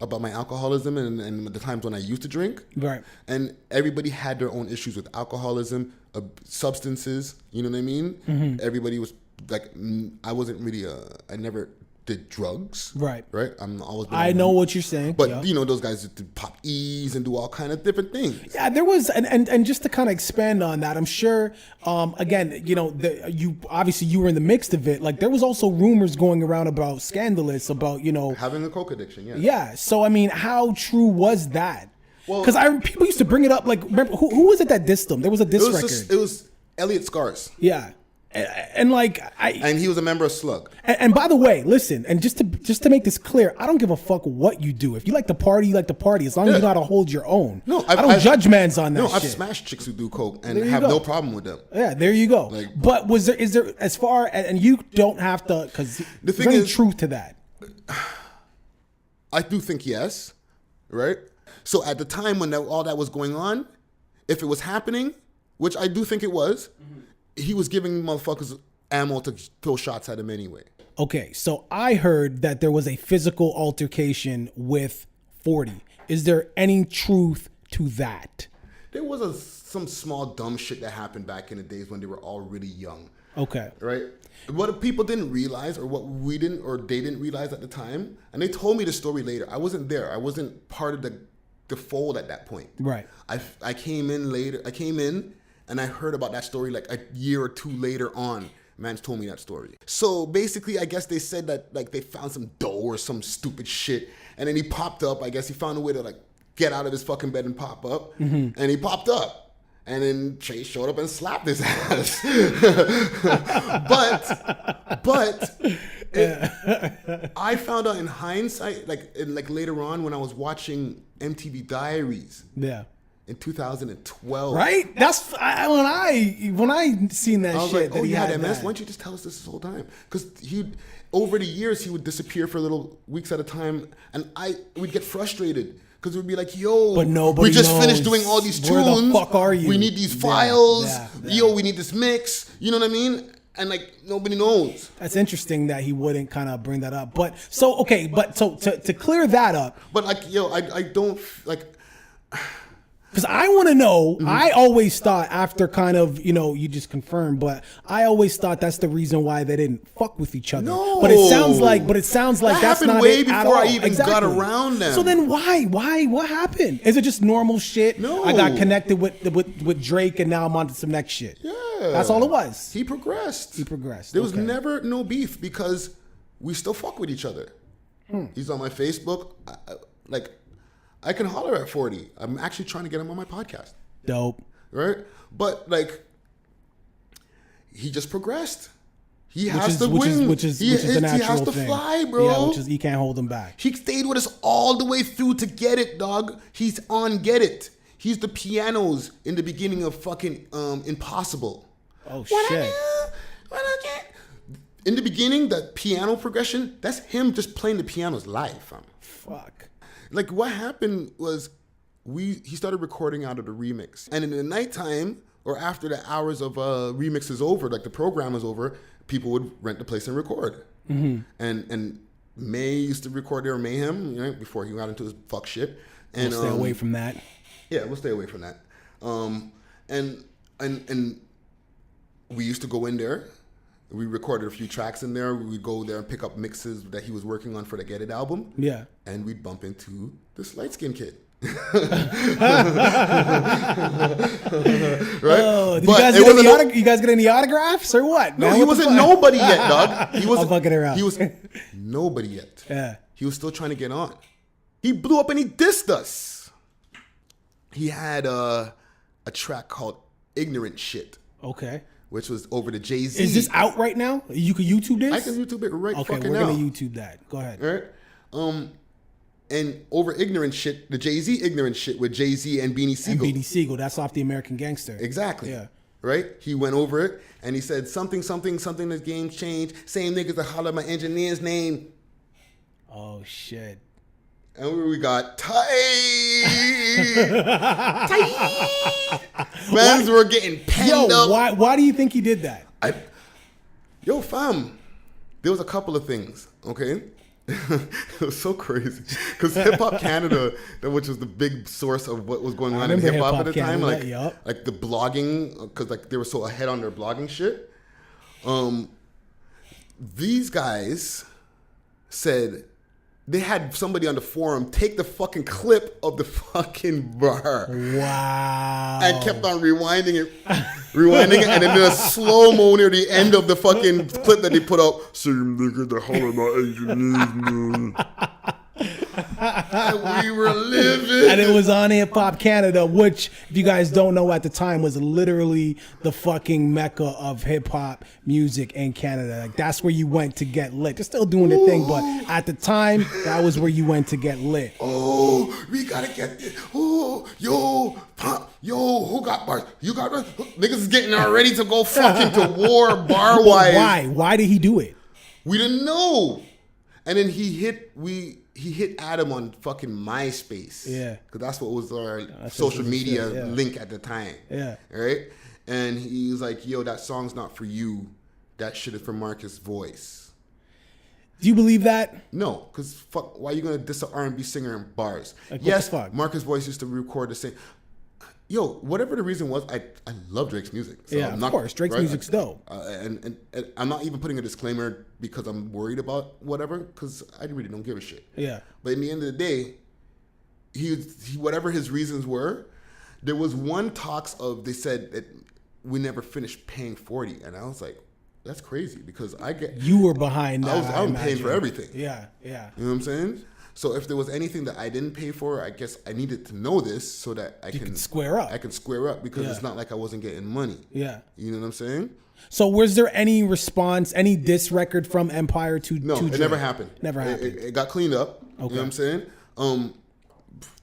[SPEAKER 5] about my alcoholism and the times when I used to drink.
[SPEAKER 2] Right.
[SPEAKER 5] And everybody had their own issues with alcoholism, substances. You know what I mean? Everybody was like, I wasn't really I never did drugs. Right. I'm always.
[SPEAKER 2] I know what you're saying.
[SPEAKER 5] But
[SPEAKER 2] yeah.
[SPEAKER 5] those guys did pop E's and do all kind of different things.
[SPEAKER 2] Yeah, there was, and just to kind of expand on that, I'm sure, again, you were in the mix of it. Like there was also rumors going around about Scandalous, about
[SPEAKER 5] having a coke addiction. Yeah.
[SPEAKER 2] Yeah. So I mean, how true was that?
[SPEAKER 5] Well,
[SPEAKER 2] because people used to bring it up. Like, remember who was it that dissed him? There was a diss record.
[SPEAKER 5] It was Elliot Scars.
[SPEAKER 2] Yeah. And
[SPEAKER 5] he was a member of Slug.
[SPEAKER 2] And by the way, listen, and just to make this clear, I don't give a fuck what you do. If you like to party, you like to party. As long as you know how to hold your own. No, I don't judge mans on that.
[SPEAKER 5] No,
[SPEAKER 2] shit.
[SPEAKER 5] I've smashed chicks who do coke and have no problem with them.
[SPEAKER 2] Yeah, there you go. But is there as far, and you don't have to, because there's any truth to that.
[SPEAKER 5] I do think yes, right? So at the time when all that was going on, if it was happening, which I do think it was. He was giving motherfuckers ammo to throw shots at him anyway.
[SPEAKER 2] Okay, so I heard that there was a physical altercation with 40. Is there any truth to that?
[SPEAKER 5] There was some small dumb shit that happened back in the days when they were all really young.
[SPEAKER 2] Okay.
[SPEAKER 5] Right? What people didn't realize, or what we didn't, or they didn't realize at the time, and they told me the story later. I wasn't there. I wasn't part of the fold at that point.
[SPEAKER 2] Right.
[SPEAKER 5] I came in later. I came in. And I heard about that story like a year or two later on. Mans told me that story. So basically, I guess they said that like they found some dough or some stupid shit. And then he popped up. I guess he found a way to like get out of his fucking bed and pop up. And he popped up. And then Chase showed up and slapped his ass. I found out in hindsight, like later on when I was watching MTV Diaries.
[SPEAKER 2] Yeah.
[SPEAKER 5] In 2012,
[SPEAKER 2] right? That's when I seen that
[SPEAKER 5] I was
[SPEAKER 2] shit.
[SPEAKER 5] Like,
[SPEAKER 2] that he
[SPEAKER 5] you had
[SPEAKER 2] had
[SPEAKER 5] MS.
[SPEAKER 2] that.
[SPEAKER 5] Why don't you just tell us this whole time? Because over the years, he would disappear for little weeks at a time, and we'd get frustrated because we'd be like, "Yo,
[SPEAKER 2] but nobody
[SPEAKER 5] we just
[SPEAKER 2] knows.
[SPEAKER 5] Finished doing all these tunes.
[SPEAKER 2] Where the fuck are you?
[SPEAKER 5] We need these files.
[SPEAKER 2] Yeah.
[SPEAKER 5] Yo, we need this mix. You know what I mean?" And like nobody knows.
[SPEAKER 2] That's interesting that he wouldn't kind of bring that up. But so to clear that up.
[SPEAKER 5] But like, I don't like.
[SPEAKER 2] Because I want to know, I always thought after kind of, you just confirmed, but I always thought that's the reason why they didn't fuck with each other.
[SPEAKER 5] No.
[SPEAKER 2] But it sounds like
[SPEAKER 5] that
[SPEAKER 2] that's not
[SPEAKER 5] way
[SPEAKER 2] it at
[SPEAKER 5] before
[SPEAKER 2] all.
[SPEAKER 5] I even got around them.
[SPEAKER 2] So then why? What happened? Is it just normal shit?
[SPEAKER 5] No.
[SPEAKER 2] I got connected with Drake and now I'm on to some next shit.
[SPEAKER 5] Yeah.
[SPEAKER 2] That's all it was.
[SPEAKER 5] He progressed.
[SPEAKER 2] There
[SPEAKER 5] was never no beef because we still fuck with each other. He's on my Facebook. I can holler at 40. I'm actually trying to get him on my podcast.
[SPEAKER 2] Dope.
[SPEAKER 5] Right? But like, he just progressed. He has to win.
[SPEAKER 2] Which is the natural thing.
[SPEAKER 5] He has to fly, bro.
[SPEAKER 2] Yeah, you can't hold him back.
[SPEAKER 5] He stayed with us all the way through to Get It, dog. He's on Get It. He's the pianos in the beginning of fucking Impossible.
[SPEAKER 2] Oh, shit.
[SPEAKER 5] In the beginning, the piano progression, that's him just playing the pianos live, fam.
[SPEAKER 2] Fuck.
[SPEAKER 5] Like what happened was he started recording out of the remix. And in the nighttime or after the hours of remix is over, like the program is over, people would rent the place and record. And May used to record there, Mayhem, you know, before he got into his fuck shit. And
[SPEAKER 2] We'll stay away from that.
[SPEAKER 5] Yeah, we'll stay away from that. And we used to go in there. We recorded a few tracks in there. We'd go there and pick up mixes that he was working on for the Get It album.
[SPEAKER 2] Yeah.
[SPEAKER 5] And we'd bump into this light-skinned kid. Right?
[SPEAKER 2] Oh,
[SPEAKER 5] But
[SPEAKER 2] you guys get any autographs or what?
[SPEAKER 5] No,
[SPEAKER 2] man?
[SPEAKER 5] he
[SPEAKER 2] What
[SPEAKER 5] wasn't
[SPEAKER 2] the fuck?
[SPEAKER 5] nobody yet, dog. He wasn't
[SPEAKER 2] I'm fucking around.
[SPEAKER 5] He was nobody yet.
[SPEAKER 2] Yeah.
[SPEAKER 5] He was still trying to get on. He blew up and he dissed us. He had a track called Ignorant Shit,
[SPEAKER 2] Okay.
[SPEAKER 5] which was over to Jay-Z.
[SPEAKER 2] Is this out right now? You can YouTube this?
[SPEAKER 5] I can YouTube it right
[SPEAKER 2] Okay,
[SPEAKER 5] fucking
[SPEAKER 2] we're
[SPEAKER 5] now.
[SPEAKER 2] gonna YouTube that. Go ahead.
[SPEAKER 5] All right. And over Ignorant Shit, the Jay-Z Ignorant Shit with Jay-Z and Beanie Siegel.
[SPEAKER 2] And BD Siegel, that's off the American Gangster.
[SPEAKER 5] Exactly.
[SPEAKER 2] Yeah.
[SPEAKER 5] Right? He went over it and he said something that game's changed. Same niggas that holler my engineer's name.
[SPEAKER 2] Oh shit.
[SPEAKER 5] And we got tight. Mans were getting penned up.
[SPEAKER 2] Why do you think he did that?
[SPEAKER 5] Yo, fam, there was a couple of things, okay? It was so crazy. Because Hip Hop Canada, which was the big source of what was going on in
[SPEAKER 2] remember
[SPEAKER 5] hip hop
[SPEAKER 2] Hip
[SPEAKER 5] at the
[SPEAKER 2] Hop
[SPEAKER 5] time,
[SPEAKER 2] Canada,
[SPEAKER 5] like the blogging, because like they were so ahead on their blogging shit. These guys said they had somebody on the forum take the fucking clip of the fucking bar.
[SPEAKER 2] Wow.
[SPEAKER 5] And kept on rewinding it, and then did a slow-mo near the end of the fucking clip that they put out. Same nigga that holler my engineers, man. And we were living.
[SPEAKER 2] And it was on Hip Hop Canada, which, if you guys don't know, at the time was literally the fucking mecca of hip hop music in Canada. Like, that's where you went to get lit. They're still doing their thing, but at the time, that was where you went to get lit.
[SPEAKER 5] Oh, we gotta get this. Oh, yo, who got bars? You got bars? Niggas is getting ready to go fucking to war bar wise.
[SPEAKER 2] Why? Why did he do it?
[SPEAKER 5] We didn't know. And then he hit Adam on fucking MySpace.
[SPEAKER 2] Yeah.
[SPEAKER 5] Because that's what was our
[SPEAKER 2] That's
[SPEAKER 5] social
[SPEAKER 2] what
[SPEAKER 5] media
[SPEAKER 2] shit, yeah.
[SPEAKER 5] link at the time.
[SPEAKER 2] Yeah.
[SPEAKER 5] Right? And he was like, yo, that song's not for you. That shit is for Marcus' voice.
[SPEAKER 2] Do you believe that?
[SPEAKER 5] No, because fuck, why are you going to diss an R&B singer in bars?
[SPEAKER 2] Like, what
[SPEAKER 5] yes,
[SPEAKER 2] the fuck?
[SPEAKER 5] Marcus' voice used to record the same. Yo, whatever the reason was, I love Drake's music. So
[SPEAKER 2] Yeah,
[SPEAKER 5] I'm
[SPEAKER 2] of
[SPEAKER 5] not,
[SPEAKER 2] course. Drake's music's dope.
[SPEAKER 5] And I'm not even putting a disclaimer because I'm worried about whatever, because I really don't give a shit.
[SPEAKER 2] Yeah.
[SPEAKER 5] But in the end of the day, he whatever his reasons were, there was one talks of, they said that we never finished paying 40. And I was like, that's crazy because
[SPEAKER 2] You were behind that.
[SPEAKER 5] I'm paying for everything.
[SPEAKER 2] Yeah, yeah.
[SPEAKER 5] You know what I'm saying? So if there was anything that I didn't pay for, I guess I needed to know this so that I can
[SPEAKER 2] square up.
[SPEAKER 5] I can square up because
[SPEAKER 2] Yeah.
[SPEAKER 5] it's not like I wasn't getting money.
[SPEAKER 2] Yeah.
[SPEAKER 5] You know what I'm saying?
[SPEAKER 2] So was there any response, any diss record from Empire to
[SPEAKER 5] No,
[SPEAKER 2] to
[SPEAKER 5] it
[SPEAKER 2] Drake?
[SPEAKER 5] never happened.
[SPEAKER 2] Never happened.
[SPEAKER 5] It got cleaned up. You know
[SPEAKER 2] Okay.
[SPEAKER 5] what I'm saying?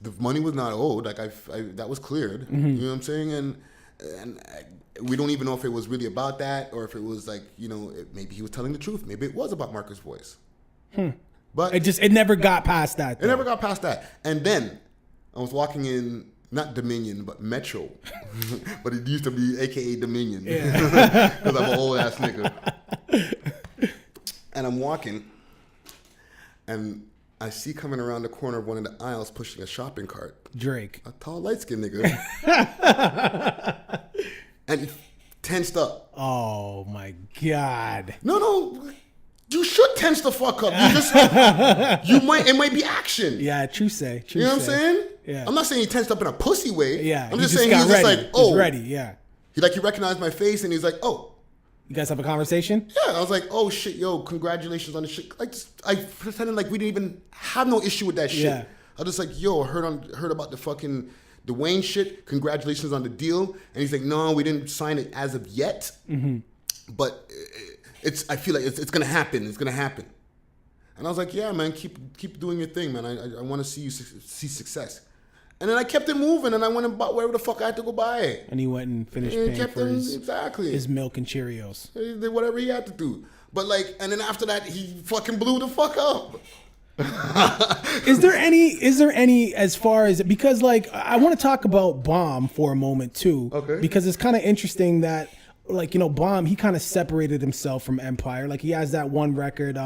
[SPEAKER 5] The money was not owed. Like that was cleared.
[SPEAKER 2] Mm-hmm.
[SPEAKER 5] You know what I'm saying? And we don't even know if it was really about that or if it was like, you know, maybe he was telling the truth. Maybe it was about Marcus' voice. But
[SPEAKER 2] It never got past that.
[SPEAKER 5] it never got past that. And then I was walking in, not Dominion, but Metro. But it used to be AKA Dominion. Because I'm an old ass nigga. And I'm walking, and I see coming around the corner of one of the aisles pushing a shopping cart.
[SPEAKER 2] Drake.
[SPEAKER 5] A tall, light-skinned nigga. And he tensed up.
[SPEAKER 2] Oh my God.
[SPEAKER 5] No. You should tense the fuck up. You just, it might be action.
[SPEAKER 2] Yeah, true say. True
[SPEAKER 5] You know what I'm
[SPEAKER 2] say.
[SPEAKER 5] saying?
[SPEAKER 2] Yeah.
[SPEAKER 5] I'm not saying he tensed up in a pussy way.
[SPEAKER 2] Yeah.
[SPEAKER 5] I'm
[SPEAKER 2] he
[SPEAKER 5] just saying he
[SPEAKER 2] got
[SPEAKER 5] was just
[SPEAKER 2] ready.
[SPEAKER 5] like, oh.
[SPEAKER 2] He's ready. Yeah.
[SPEAKER 5] He recognized my face and he's like, oh.
[SPEAKER 2] You guys have a conversation?
[SPEAKER 5] Yeah. I was like, oh shit, yo, congratulations on the shit. Like, I pretended like we didn't even have no issue with that shit.
[SPEAKER 2] Yeah.
[SPEAKER 5] I was just like, yo, heard about the fucking the Wayne shit. Congratulations on the deal. And he's like, no, we didn't sign it as of yet. Mm-hmm. But I feel like it's gonna happen. It's gonna happen. And I was like, yeah, man, keep doing your thing, man. I want to see you see success. And then I kept it moving, and I went and bought wherever the fuck I had to go buy it.
[SPEAKER 2] And he went and finished
[SPEAKER 5] And
[SPEAKER 2] paying for
[SPEAKER 5] exactly
[SPEAKER 2] his milk and Cheerios.
[SPEAKER 5] He did whatever he had to do. But and then after that, he fucking blew the fuck up.
[SPEAKER 2] Is there any as far as, because I want to talk about Bomb for a moment too.
[SPEAKER 5] Okay.
[SPEAKER 2] Because it's kind of interesting that like, you know, Bomb, he kind of separated himself from Empire. Like, he has that one record,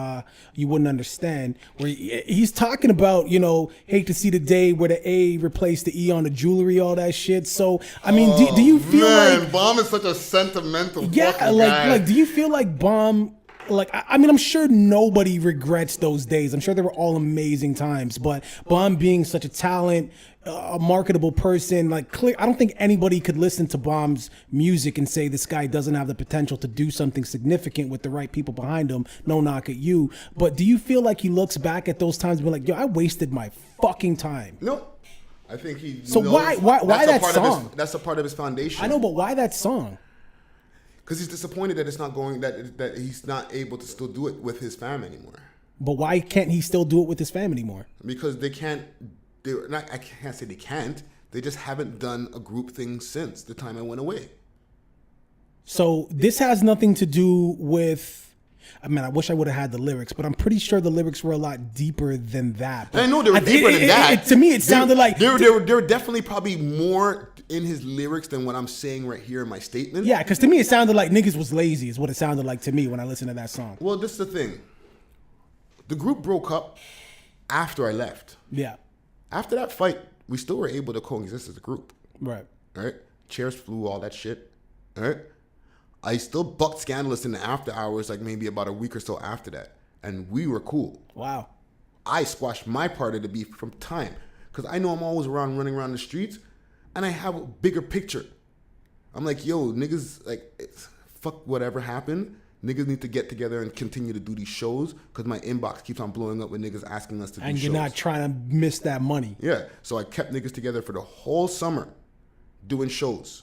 [SPEAKER 2] You Wouldn't Understand, where he's talking about, you know, hate to see the day where the A replaced the E on the jewelry, all that shit. So, I mean, do you feel like
[SPEAKER 5] Bomb is such a sentimental
[SPEAKER 2] yeah,
[SPEAKER 5] fucking
[SPEAKER 2] like,
[SPEAKER 5] guy.
[SPEAKER 2] like, do you feel like Bomb? Like, I mean, I'm sure nobody regrets those days. I'm sure they were all amazing times. But Bomb being such a talent, a marketable person, like, clear, I don't think anybody could listen to Bomb's music and say this guy doesn't have the potential to do something significant with the right people behind him. No knock at you. But do you feel like he looks back at those times and be like, yo, I wasted my fucking time?
[SPEAKER 5] Nope. I think he.
[SPEAKER 2] So
[SPEAKER 5] knows
[SPEAKER 2] why that song?
[SPEAKER 5] That's a part of his foundation.
[SPEAKER 2] I know, but why that song?
[SPEAKER 5] Because he's disappointed that it's not going. That he's not able to still do it with his fam anymore.
[SPEAKER 2] But why can't he still do it with his fam anymore?
[SPEAKER 5] Because they can't. They're not. I can't say they can't. They just haven't done a group thing since the time I went away.
[SPEAKER 2] So this has nothing to do with. I mean, I wish I would have had the lyrics, but I'm pretty sure the lyrics were a lot deeper than that. But
[SPEAKER 5] I know they were deeper than that.
[SPEAKER 2] To me, it sounded like
[SPEAKER 5] they were definitely probably more in his lyrics than what I'm saying right here in my statement.
[SPEAKER 2] Yeah, because to me, it sounded like niggas was lazy. Is what it sounded like to me when I listened to that song.
[SPEAKER 5] Well, this is the thing. The group broke up after I left.
[SPEAKER 2] Yeah.
[SPEAKER 5] After that fight, we still were able to coexist as a group.
[SPEAKER 2] Right.
[SPEAKER 5] All right. Chairs flew, all that shit. All right. I still bucked Scandalous in the after hours, like maybe about a week or so after that. And we were cool.
[SPEAKER 2] Wow.
[SPEAKER 5] I squashed my part of the beef from time. Because I know I'm always running around the streets, and I have a bigger picture. I'm like, yo, niggas, like, fuck whatever happened. Niggas need to get together and continue to do these shows because my inbox keeps on blowing up with niggas asking us to do shows.
[SPEAKER 2] And you're not trying to miss that money.
[SPEAKER 5] Yeah. So I kept niggas together for the whole summer doing shows.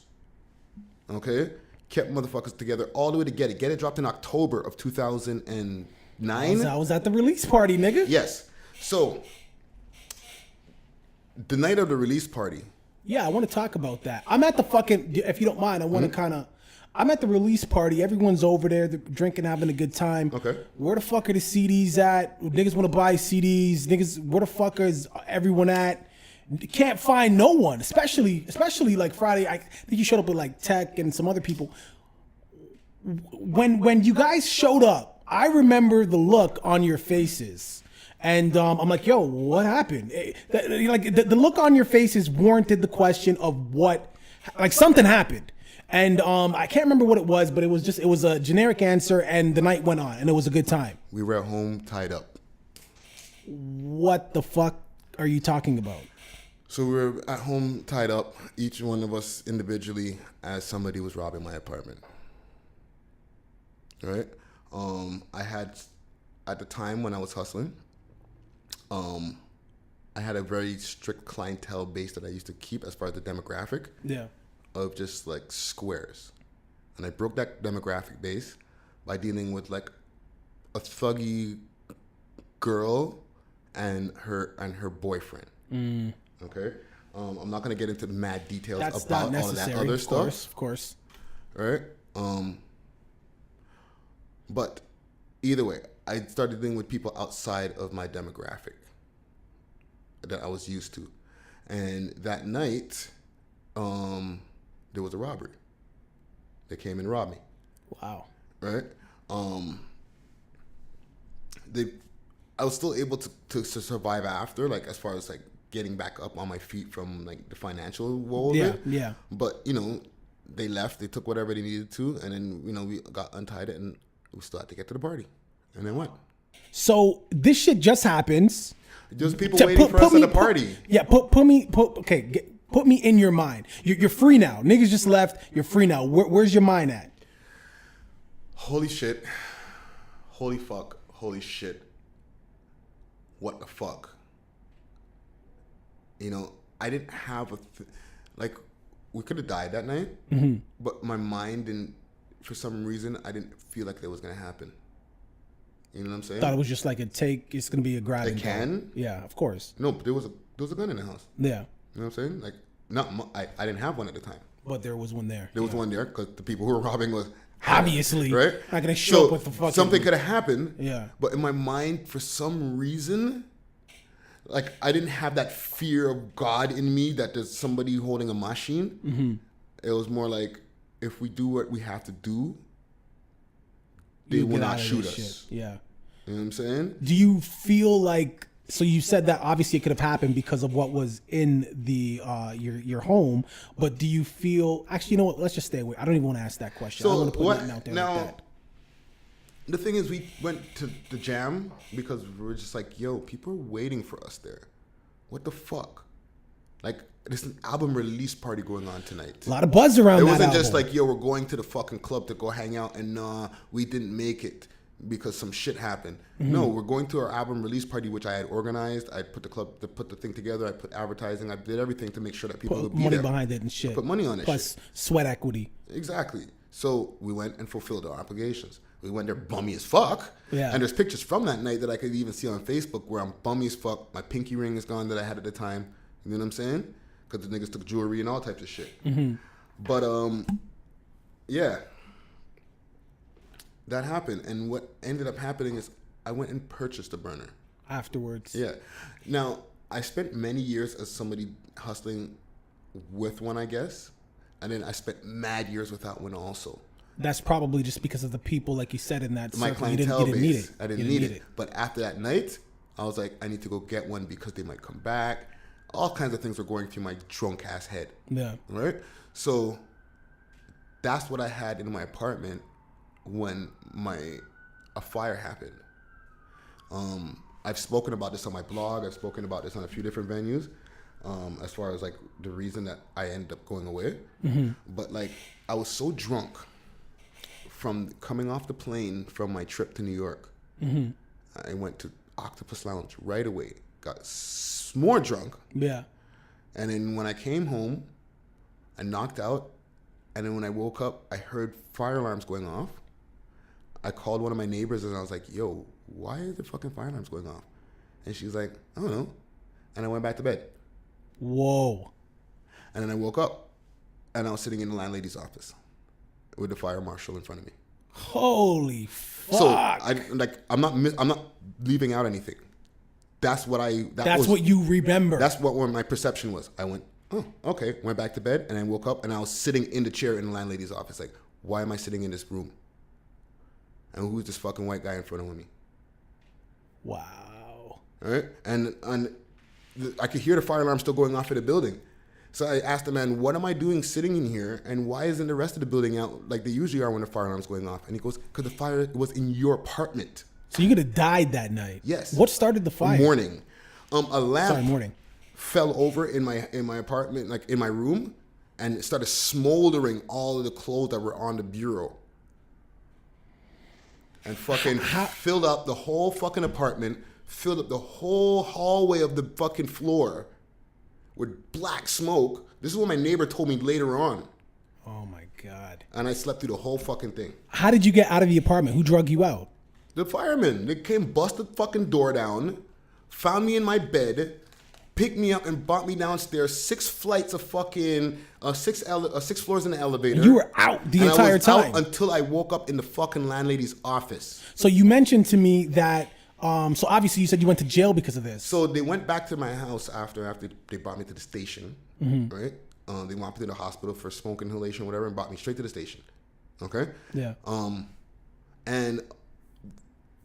[SPEAKER 5] Okay? Kept motherfuckers together all the way to Get It. Get It dropped in October of 2009.
[SPEAKER 2] I was at the release party, nigga.
[SPEAKER 5] Yes. So the night of the release party.
[SPEAKER 2] Yeah, I want to talk about that. I'm at the fucking, if you don't mind, I want to kind of, I'm at the release party. Everyone's over there, they're drinking, having a good time.
[SPEAKER 5] Okay.
[SPEAKER 2] Where the fuck are the CDs at? Niggas want to buy CDs. Niggas, where the fuck is everyone at? Can't find no one, especially like Friday. I think you showed up with like Tech and some other people. When you guys showed up, I remember the look on your faces. And I'm like, yo, what happened? The look on your faces warranted the question of what, like something happened. And I can't remember what it was, but it was a generic answer, and the night went on, and it was a good time.
[SPEAKER 5] We were at home tied up.
[SPEAKER 2] What the fuck are you talking about?
[SPEAKER 5] So we were at home tied up, each one of us individually, as somebody was robbing my apartment. Right? I had, at the time when I was hustling, I had a very strict clientele base that I used to keep as far as the demographic.
[SPEAKER 2] Yeah.
[SPEAKER 5] Of just like squares. And I broke that demographic base by dealing with like a thuggy girl and her boyfriend. Okay? I'm not gonna get into the mad details about all of that other stuff.
[SPEAKER 2] Of course.
[SPEAKER 5] Right? But either way, I started dealing with people outside of my demographic that I was used to. And that night, there was a robbery. They came and robbed me.
[SPEAKER 2] Wow.
[SPEAKER 5] Right? I was still able to survive after, like as far as like getting back up on my feet from like the financial woe of it.
[SPEAKER 2] Yeah.
[SPEAKER 5] But they left, they took whatever they needed to, and then we got untied it, and we still had to get to the party. And then what?
[SPEAKER 2] So this shit just happens.
[SPEAKER 5] There's people waiting for us at the party.
[SPEAKER 2] Put me in your mind. You're free now. Niggas just left. You're free now. Where's your mind at?
[SPEAKER 5] Holy shit. Holy fuck. Holy shit. What the fuck? I didn't have we could have died that night, but my mind didn't, for some reason, I didn't feel like that was going to happen. You know what I'm saying?
[SPEAKER 2] Thought it was just like it's going to be a grab.
[SPEAKER 5] It can?
[SPEAKER 2] Yeah, of course.
[SPEAKER 5] No, but there was a gun in the house.
[SPEAKER 2] Yeah.
[SPEAKER 5] You know what I'm saying? Like, I didn't have one at the time.
[SPEAKER 2] But there was one there.
[SPEAKER 5] There was one there because the people who were robbing was
[SPEAKER 2] obviously
[SPEAKER 5] right.
[SPEAKER 2] Not gonna show up with the fucking.
[SPEAKER 5] Something could have happened.
[SPEAKER 2] Yeah.
[SPEAKER 5] But in my mind, for some reason, like I didn't have that fear of God in me that there's somebody holding a machine. Mm-hmm. It was more like, if we do what we have to do, they
[SPEAKER 2] You
[SPEAKER 5] will
[SPEAKER 2] get
[SPEAKER 5] not
[SPEAKER 2] out of
[SPEAKER 5] shoot
[SPEAKER 2] this
[SPEAKER 5] us.
[SPEAKER 2] shit. Yeah.
[SPEAKER 5] You know what I'm saying?
[SPEAKER 2] Do you feel like, so you said that obviously it could have happened because of what was in the your home, but do you feel, actually, you know what, let's just stay away. I don't even want to ask that question. I don't want to put nothing out there
[SPEAKER 5] now,
[SPEAKER 2] like that.
[SPEAKER 5] the thing is, we went to the jam because we were just like, yo, people are waiting for us there. What the fuck? Like, there's an album release party going on tonight.
[SPEAKER 2] A lot of buzz around
[SPEAKER 5] It
[SPEAKER 2] that
[SPEAKER 5] wasn't just
[SPEAKER 2] album.
[SPEAKER 5] like, yo, we're going to the fucking club to go hang out and we didn't make it because some shit happened.
[SPEAKER 2] Mm-hmm.
[SPEAKER 5] No, we're going to our album release party, which I had organized. I put the thing together. I put advertising. I did everything to make sure that people
[SPEAKER 2] Put
[SPEAKER 5] would be
[SPEAKER 2] money
[SPEAKER 5] there.
[SPEAKER 2] behind it and shit.
[SPEAKER 5] Put money on it.
[SPEAKER 2] Plus sweat equity.
[SPEAKER 5] Exactly. So we went and fulfilled our obligations. We went there bummy as fuck.
[SPEAKER 2] Yeah.
[SPEAKER 5] And there's pictures from that night that I could even see on Facebook where I'm bummy as fuck. My pinky ring is gone that I had at the time. You know what I'm saying? Because the niggas took jewelry and all types of shit.
[SPEAKER 2] Mm-hmm.
[SPEAKER 5] But yeah, that happened. And what ended up happening is I went and purchased a burner.
[SPEAKER 2] Afterwards.
[SPEAKER 5] Yeah. Now, I spent many years as somebody hustling with one, I guess. And then I spent mad years without one also.
[SPEAKER 2] That's probably just because of the people, like you said, in that
[SPEAKER 5] My
[SPEAKER 2] circle. You didn't
[SPEAKER 5] clientele
[SPEAKER 2] need
[SPEAKER 5] base.
[SPEAKER 2] it.
[SPEAKER 5] I didn't need it. But after that night, I was like, I need to go get one because they might come back. All kinds of things were going through my drunk ass head.
[SPEAKER 2] Yeah.
[SPEAKER 5] Right? So that's what I had in my apartment when a fire happened. I've spoken about this on my blog. I've spoken about this on a few different venues. As far as like the reason that I ended up going away.
[SPEAKER 2] Mm-hmm.
[SPEAKER 5] But like I was so drunk from coming off the plane from my trip to New York.
[SPEAKER 2] Mm-hmm.
[SPEAKER 5] I went to Octopus Lounge right away. Got more drunk.
[SPEAKER 2] Yeah.
[SPEAKER 5] And then when I came home, I knocked out. And then when I woke up, I heard fire alarms going off. I called one of my neighbors and I was like, yo, why is the fucking fire alarms going off? And she's like, I don't know. And I went back to bed.
[SPEAKER 2] Whoa.
[SPEAKER 5] And then I woke up and I was sitting in the landlady's office with the fire marshal in front of me.
[SPEAKER 2] Holy fuck.
[SPEAKER 5] So I'm not leaving out anything. That's what
[SPEAKER 2] That's what you remember.
[SPEAKER 5] That's what my perception was. I went, oh, okay. Went back to bed and I woke up and I was sitting in the chair in the landlady's office. Like, why am I sitting in this room? And who's this fucking white guy in front of me?
[SPEAKER 2] Wow.
[SPEAKER 5] All right. And I could hear the fire alarm still going off in the building. So I asked the man, what am I doing sitting in here? And why isn't the rest of the building out like they usually are when the fire alarm's going off? And he goes, because the fire was in your apartment.
[SPEAKER 2] So you could have died that night.
[SPEAKER 5] Yes.
[SPEAKER 2] What started the fire?
[SPEAKER 5] Morning. A lamp
[SPEAKER 2] Morning.
[SPEAKER 5] fell over in my apartment, like in my room, and it started smoldering all of the clothes that were on the bureau. And fucking filled up the whole fucking apartment, filled up the whole hallway of the fucking floor with black smoke. This is what my neighbor told me later on.
[SPEAKER 2] Oh my God.
[SPEAKER 5] And I slept through the whole fucking thing.
[SPEAKER 2] How did you get out of the apartment? Who drug you out?
[SPEAKER 5] The firemen, they came, bust the fucking door down, found me in my bed, picked me up and brought me downstairs, 6 flights of fucking, 6 floors in the elevator.
[SPEAKER 2] You were out the entire time.
[SPEAKER 5] Out until I woke up in the fucking landlady's office.
[SPEAKER 2] So you mentioned to me that, so obviously you said you went to jail because of this.
[SPEAKER 5] So they went back to my house after they brought me to the station, right? They went to the hospital for smoke inhalation, whatever, and brought me straight to the station. Okay?
[SPEAKER 2] Yeah.
[SPEAKER 5] And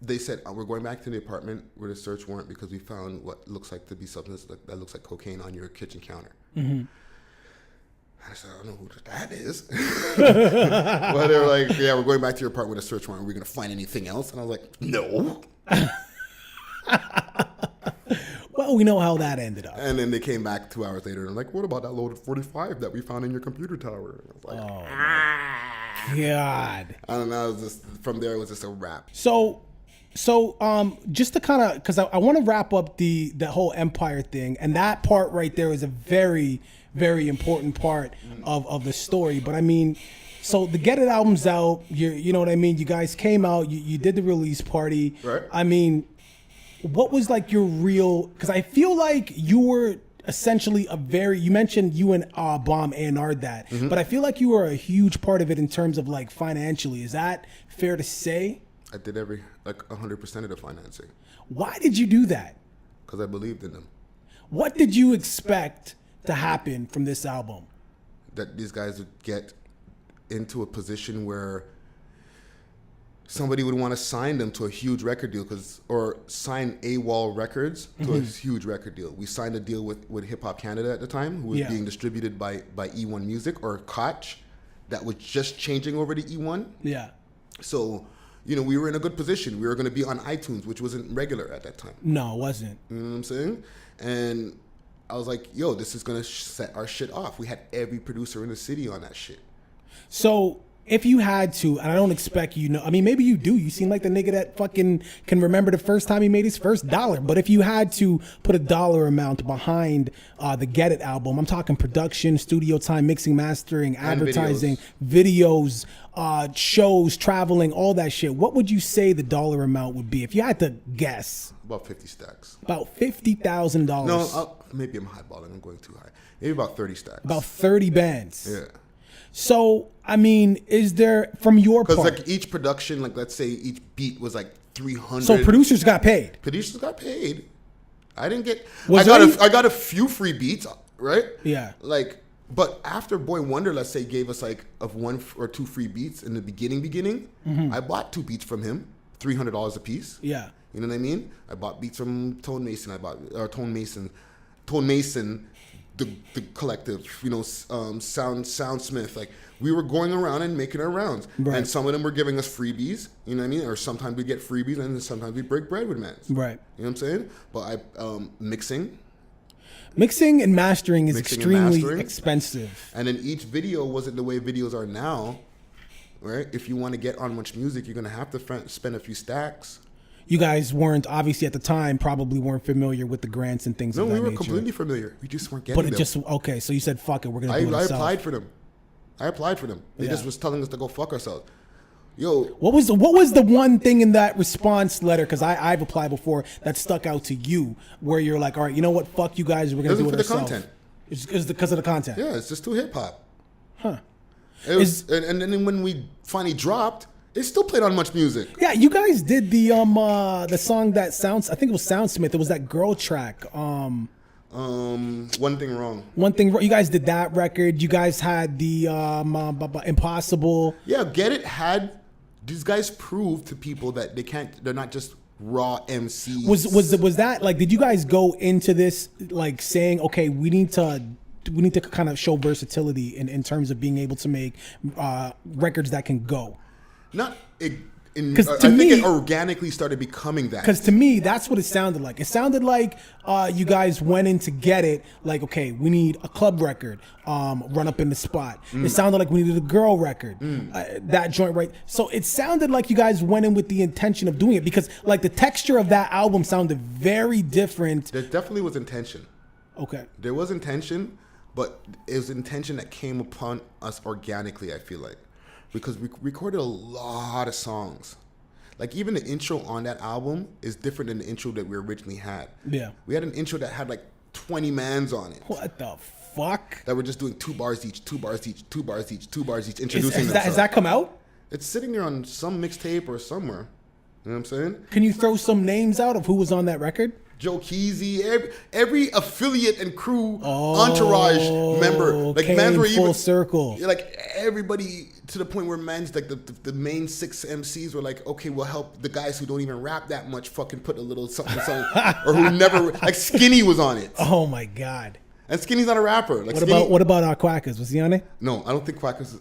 [SPEAKER 5] they said, we're going back to the apartment with a search warrant because we found what looks like to be substance that looks like cocaine on your kitchen counter. Mm-hmm. I said, I don't know who that is. But they were like, yeah, we're going back to your apartment with a search warrant. Are we going to find anything else? And I was like, no.
[SPEAKER 2] Well, we know how that ended up.
[SPEAKER 5] And then they came back 2 hours later and they're like, what about that loaded 45 that we found in your computer tower? And I was like,
[SPEAKER 2] God.
[SPEAKER 5] I don't know. It was just, from there, it was just a wrap.
[SPEAKER 2] So just to kind of, because I want to wrap up the whole Empire thing, and that part right there is a very, very important part of the story. But I mean, so the Get It album's out. You know what I mean? You guys came out. You did the release party.
[SPEAKER 5] Right.
[SPEAKER 2] I mean, what was like your real? Because I feel like you were essentially you mentioned you and Bomb A&R'd that, but I feel like you were a huge part of it in terms of like financially. Is that fair to say?
[SPEAKER 5] I did 100% of the financing.
[SPEAKER 2] Why did you do that?
[SPEAKER 5] Because I believed in them.
[SPEAKER 2] What did you expect to happen from this album?
[SPEAKER 5] That these guys would get into a position where somebody would want to sign them to a huge record deal or sign AWOL Records to a huge record deal. We signed a deal with Hip Hop Canada at the time, who was being distributed by E1 Music or Koch, that was just changing over to E1.
[SPEAKER 2] Yeah.
[SPEAKER 5] So, you know, we were in a good position. We were going to be on iTunes, which wasn't regular at that time.
[SPEAKER 2] No, it wasn't.
[SPEAKER 5] You know what I'm saying? And I was like, yo, this is going to set our shit off. We had every producer in the city on that shit.
[SPEAKER 2] So if you had to, and I don't expect you know, I mean, maybe you do. You seem like the nigga that fucking can remember the first time he made his first dollar. But if you had to put a dollar amount behind the Get It album, I'm talking production, studio time, mixing, mastering, advertising, videos, shows, traveling, all that shit. What would you say the dollar amount would be if you had to guess?
[SPEAKER 5] About 50 stacks.
[SPEAKER 2] About $50,000.
[SPEAKER 5] No, maybe I'm highballing. I'm going too high. Maybe about 30 stacks.
[SPEAKER 2] About 30 bands.
[SPEAKER 5] Yeah.
[SPEAKER 2] So, I mean, is there, from your part?
[SPEAKER 5] Because like each production, like let's say each beat was like 300.
[SPEAKER 2] So producers got paid.
[SPEAKER 5] Producers got paid. I didn't get.
[SPEAKER 2] Was
[SPEAKER 5] I got a few free beats, right?
[SPEAKER 2] Yeah.
[SPEAKER 5] Like, but after Boy Wonder, let's say, gave us like of 1 or 2 free beats in the beginning, I bought 2 beats from him, $300 a piece.
[SPEAKER 2] Yeah.
[SPEAKER 5] You know what I mean? I bought beats from Tone Mason, the collective, you know, Soundsmith. Like, we were going around and making our rounds.
[SPEAKER 2] Right.
[SPEAKER 5] And some of them were giving us freebies, you know what I mean? Or sometimes we get freebies and sometimes we break bread with mans.
[SPEAKER 2] Right.
[SPEAKER 5] You know what I'm saying? But mixing
[SPEAKER 2] and mastering is extremely expensive.
[SPEAKER 5] And then each video wasn't the way videos are now, right? If you want to get on much music, you're going to have to spend a few stacks.
[SPEAKER 2] You guys weren't, obviously at the time, probably weren't familiar with the grants and things of that nature.
[SPEAKER 5] No, we were completely familiar. We just weren't getting them.
[SPEAKER 2] But it just, okay, so you said, fuck it, we're going to do it
[SPEAKER 5] I
[SPEAKER 2] ourselves.
[SPEAKER 5] I applied for them. They just was telling us to go fuck ourselves. Yo.
[SPEAKER 2] What was the one thing in that response letter, because I've applied before, that stuck out to you, where you're like, all right, you know what, fuck you guys, we're going to do it ourselves. It's because of the content.
[SPEAKER 5] Yeah, it's just too hip-hop.
[SPEAKER 2] Huh.
[SPEAKER 5] And then when we finally dropped, it still played on much music.
[SPEAKER 2] Yeah, you guys did the song that sounds, I think it was Soundsmith. It was that girl track.
[SPEAKER 5] One Thing Wrong.
[SPEAKER 2] One Thing Wrong. You guys did that record. You guys had the Impossible.
[SPEAKER 5] Yeah, Get It had, these guys proved to people that they're not just raw MCs.
[SPEAKER 2] Was that like, did you guys go into this like saying, okay, we need to kind of show versatility in terms of being able to make records that can go?
[SPEAKER 5] Not I
[SPEAKER 2] me,
[SPEAKER 5] think it organically started becoming that.
[SPEAKER 2] Because to me, that's what it sounded like. It sounded like you guys went in to get it, like, okay, we need a club record, Run Up in the Spot. It sounded like we needed a girl record, that joint, right? So it sounded like you guys went in with the intention of doing it, because like the texture of that album sounded very different.
[SPEAKER 5] There definitely was intention.
[SPEAKER 2] Okay.
[SPEAKER 5] There was intention, but it was intention that came upon us organically, I feel like. Because we recorded a lot of songs. Like, even the intro on that album is different than the intro that we originally had.
[SPEAKER 2] Yeah.
[SPEAKER 5] We had an intro that had like 20 mans on it.
[SPEAKER 2] What the fuck?
[SPEAKER 5] That were just doing 2 bars each, 2 bars each, 2 bars each, 2 bars each, introducing themselves.
[SPEAKER 2] Has that come out?
[SPEAKER 5] It's sitting there on some mixtape or somewhere. You know what I'm saying?
[SPEAKER 2] Can you throw some names out of who was on that record?
[SPEAKER 5] Joe Keezy, every affiliate and crew, entourage member, like mans were
[SPEAKER 2] full
[SPEAKER 5] even
[SPEAKER 2] circle.
[SPEAKER 5] Like everybody, to the point where mans, like the main 6 MCs were like, okay, we'll help the guys who don't even rap that much fucking put a little something, or who never, like Skinny was on it.
[SPEAKER 2] Oh my god!
[SPEAKER 5] And Skinny's not a rapper. Like
[SPEAKER 2] what about our Quackers? Was he on it?
[SPEAKER 5] No, I don't think Quackers.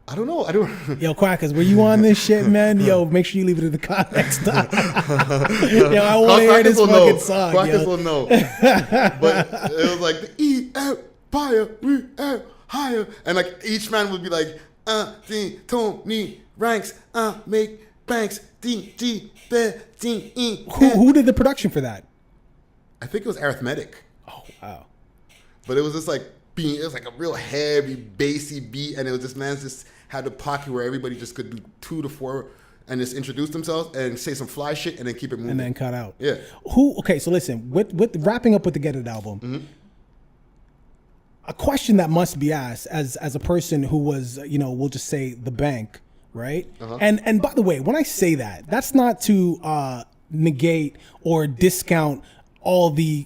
[SPEAKER 5] I don't know. I don't.
[SPEAKER 2] Yo, Quackers, were you on this shit, man? Yo, make sure you leave it in the comments. Yo, I want to hear this fucking song.
[SPEAKER 5] Quackers will know. But it was like the Empire, we higher, and like each man would be like, Tony ranks, make banks, DG,
[SPEAKER 2] Who did the production for that?
[SPEAKER 5] I think it was Arithmetic.
[SPEAKER 2] Oh wow!
[SPEAKER 5] But it was just like it was like a real heavy, bassy beat, and it was this man just had a pocket where everybody just could do 2 to 4 and just introduce themselves and say some fly shit and then keep it moving.
[SPEAKER 2] And then cut out.
[SPEAKER 5] Yeah.
[SPEAKER 2] Okay, so listen, with wrapping up with the Get It album, a question that must be asked as a person who was, we'll just say the bank, right? And by the way, when I say that, that's not to negate or discount all the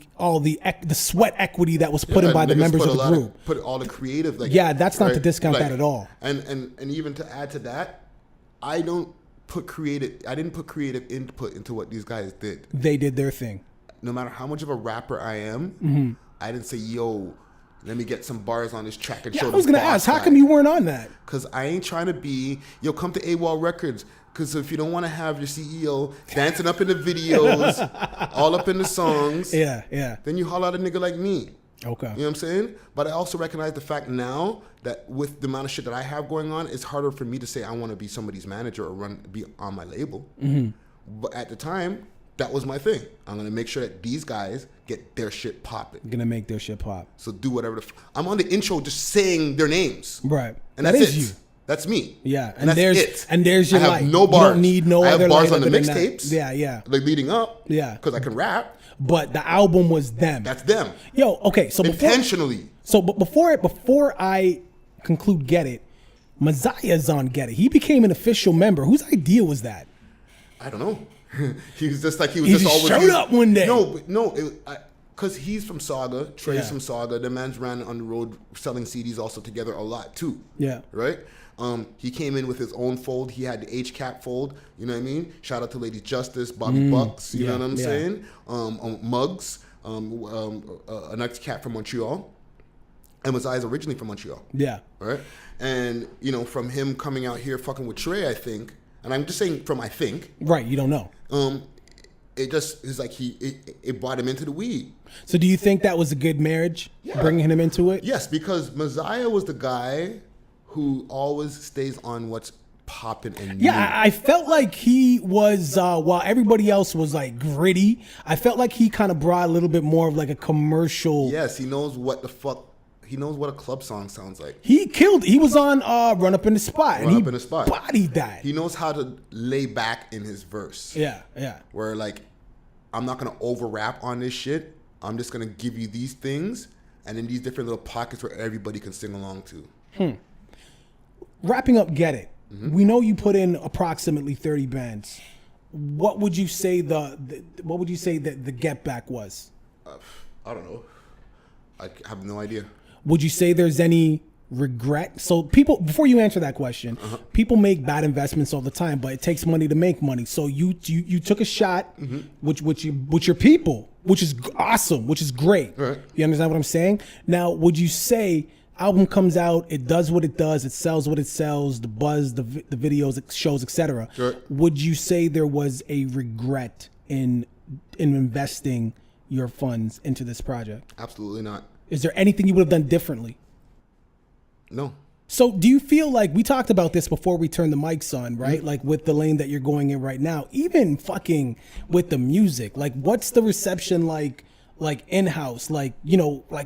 [SPEAKER 2] sweat equity that was put in by the
[SPEAKER 5] niggas
[SPEAKER 2] members
[SPEAKER 5] put
[SPEAKER 2] of
[SPEAKER 5] a
[SPEAKER 2] the
[SPEAKER 5] lot
[SPEAKER 2] group.
[SPEAKER 5] Put all the creative, like,
[SPEAKER 2] Yeah, that's not to
[SPEAKER 5] right?
[SPEAKER 2] discount
[SPEAKER 5] Like,
[SPEAKER 2] that at all.
[SPEAKER 5] And even to add to that, I didn't put creative input into what these guys did.
[SPEAKER 2] They did their thing.
[SPEAKER 5] No matter how much of a rapper I am,
[SPEAKER 2] Mm-hmm.
[SPEAKER 5] I didn't say, yo, let me get some bars on this track and
[SPEAKER 2] Yeah,
[SPEAKER 5] show
[SPEAKER 2] I was
[SPEAKER 5] the
[SPEAKER 2] gonna
[SPEAKER 5] boss
[SPEAKER 2] ask, how
[SPEAKER 5] guy.
[SPEAKER 2] come you weren't on that?
[SPEAKER 5] Because I ain't trying to be, yo, come to AWOL Records. Because if you don't want to have your CEO dancing up in the videos, all up in the songs,
[SPEAKER 2] Yeah.
[SPEAKER 5] then you holler at a nigga like me.
[SPEAKER 2] Okay.
[SPEAKER 5] You know what I'm saying? But I also recognize the fact now that with the amount of shit that I have going on, it's harder for me to say I want to be somebody's manager or be on my label.
[SPEAKER 2] Mm-hmm.
[SPEAKER 5] But at the time, that was my thing. I'm going to make sure that these guys get their shit popping.
[SPEAKER 2] Gonna make their shit pop.
[SPEAKER 5] So do whatever I'm on the intro just saying their names.
[SPEAKER 2] Right.
[SPEAKER 5] And
[SPEAKER 2] That
[SPEAKER 5] that's
[SPEAKER 2] is
[SPEAKER 5] it.
[SPEAKER 2] you.
[SPEAKER 5] That's me.
[SPEAKER 2] Yeah.
[SPEAKER 5] And that's
[SPEAKER 2] there's
[SPEAKER 5] it.
[SPEAKER 2] and there's your
[SPEAKER 5] I have
[SPEAKER 2] light.
[SPEAKER 5] no bars.
[SPEAKER 2] You don't need no
[SPEAKER 5] I
[SPEAKER 2] other
[SPEAKER 5] have bars
[SPEAKER 2] light
[SPEAKER 5] on the
[SPEAKER 2] other than that.
[SPEAKER 5] mixtapes.
[SPEAKER 2] Yeah.
[SPEAKER 5] Like leading up.
[SPEAKER 2] Yeah.
[SPEAKER 5] Because I can rap.
[SPEAKER 2] But the album was them.
[SPEAKER 5] That's them.
[SPEAKER 2] Yo, okay, so
[SPEAKER 5] Intentionally.
[SPEAKER 2] But before I conclude Get It, Messiah's on Get It. He became an official member. Whose idea was that?
[SPEAKER 5] I don't know. He was just like he was
[SPEAKER 2] He
[SPEAKER 5] just
[SPEAKER 2] just
[SPEAKER 5] always
[SPEAKER 2] showed up one day.
[SPEAKER 5] No, because he's from Saga, Trey's
[SPEAKER 2] Yeah.
[SPEAKER 5] from Saga. The man's ran on the road selling CDs also together a lot too.
[SPEAKER 2] Yeah.
[SPEAKER 5] Right. He came in with his own fold. He had the HCAP fold. You know what I mean? Shout out to Lady Justice, Bobby Bucks. You know what I'm saying? Muggs, an ex-cat from Montreal. And Messiah's originally from Montreal.
[SPEAKER 2] Yeah.
[SPEAKER 5] Right. And from him coming out here fucking with Trey, I think. And I'm just saying from I think.
[SPEAKER 2] Right, you don't know.
[SPEAKER 5] It just is like it brought him into the weed.
[SPEAKER 2] So do you think that was a good marriage, bringing him into it?
[SPEAKER 5] Yes, because Messiah was the guy who always stays on what's popping and new.
[SPEAKER 2] Yeah, I felt like he was, while everybody else was like gritty, I felt like he kind of brought a little bit more of like a commercial.
[SPEAKER 5] Yes, he knows what the fuck. He knows what a club song sounds like.
[SPEAKER 2] He was on Run Up in the Spot.
[SPEAKER 5] Run Up in the Spot.
[SPEAKER 2] Bodied that.
[SPEAKER 5] He knows how to lay back in his verse.
[SPEAKER 2] Yeah.
[SPEAKER 5] Where like, I'm not gonna over rap on this shit. I'm just gonna give you these things and in these different little pockets where everybody can sing along to.
[SPEAKER 2] Wrapping up Get It.
[SPEAKER 5] Mm-hmm.
[SPEAKER 2] We know you put in approximately 30 bands. What would you say what would you say that the Get Back was?
[SPEAKER 5] I don't know. I have no idea.
[SPEAKER 2] Would you say there's any regret? So people, before you answer that question, people make bad investments all the time, but it takes money to make money. So you took a shot, with your people, which is awesome, which is great.
[SPEAKER 5] Right.
[SPEAKER 2] You understand what I'm saying? Now, would you say album comes out, it does what it does, it sells what it sells, the buzz, the videos, shows, etc.
[SPEAKER 5] Sure.
[SPEAKER 2] Would you say there was a regret in investing your funds into this project?
[SPEAKER 5] Absolutely not.
[SPEAKER 2] Is there anything you would have done differently?
[SPEAKER 5] No.
[SPEAKER 2] So do you feel like, we talked about this before we turned the mics on, right? Like with the lane that you're going in right now, even fucking with the music, like what's the reception like in-house, like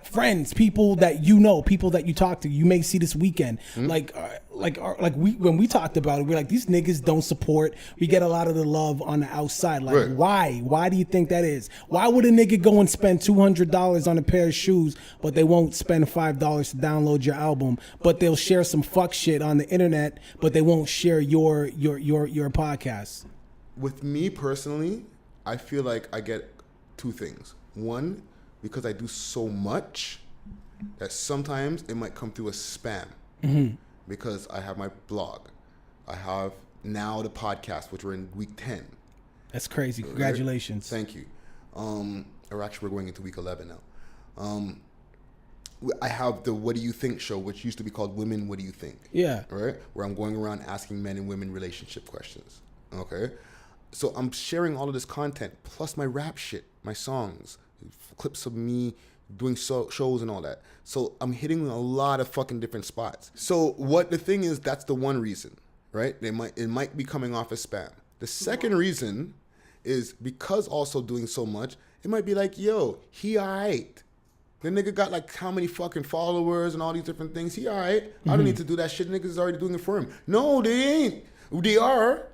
[SPEAKER 2] friends, people that people that you talk to, you may see this weekend, when we talked about it, we're like, these niggas don't support. We get a lot of the love on the outside. Like,
[SPEAKER 5] Right.
[SPEAKER 2] why do you think that is? Why would a nigga go and spend $200 on a pair of shoes, but they won't spend $5 to download your album, but they'll share some fuck shit on the internet, but they won't share your podcast?
[SPEAKER 5] With me personally, I feel like I get two things. One, because I do so much that sometimes it might come through as spam. Because I have my blog. I have now the podcast, which we're in week 10.
[SPEAKER 2] That's crazy. Congratulations.
[SPEAKER 5] Thank you. Or actually, we're going into week 11 now. I have the What Do You Think show, which used to be called Women, What Do You Think?
[SPEAKER 2] Yeah.
[SPEAKER 5] Right? Where I'm going around asking men and women relationship questions. Okay? So I'm sharing all of this content, plus my rap shit, my songs, clips of me doing shows and all that. So I'm hitting a lot of fucking different spots. So what the thing is, that's the one reason, right? It might be coming off as spam. The second reason is because also doing so much, it might be like, yo, he alright. The nigga got like how many fucking followers and all these different things. He alright. I don't need to do that shit. Niggas is already doing it for him. No, they ain't. They are.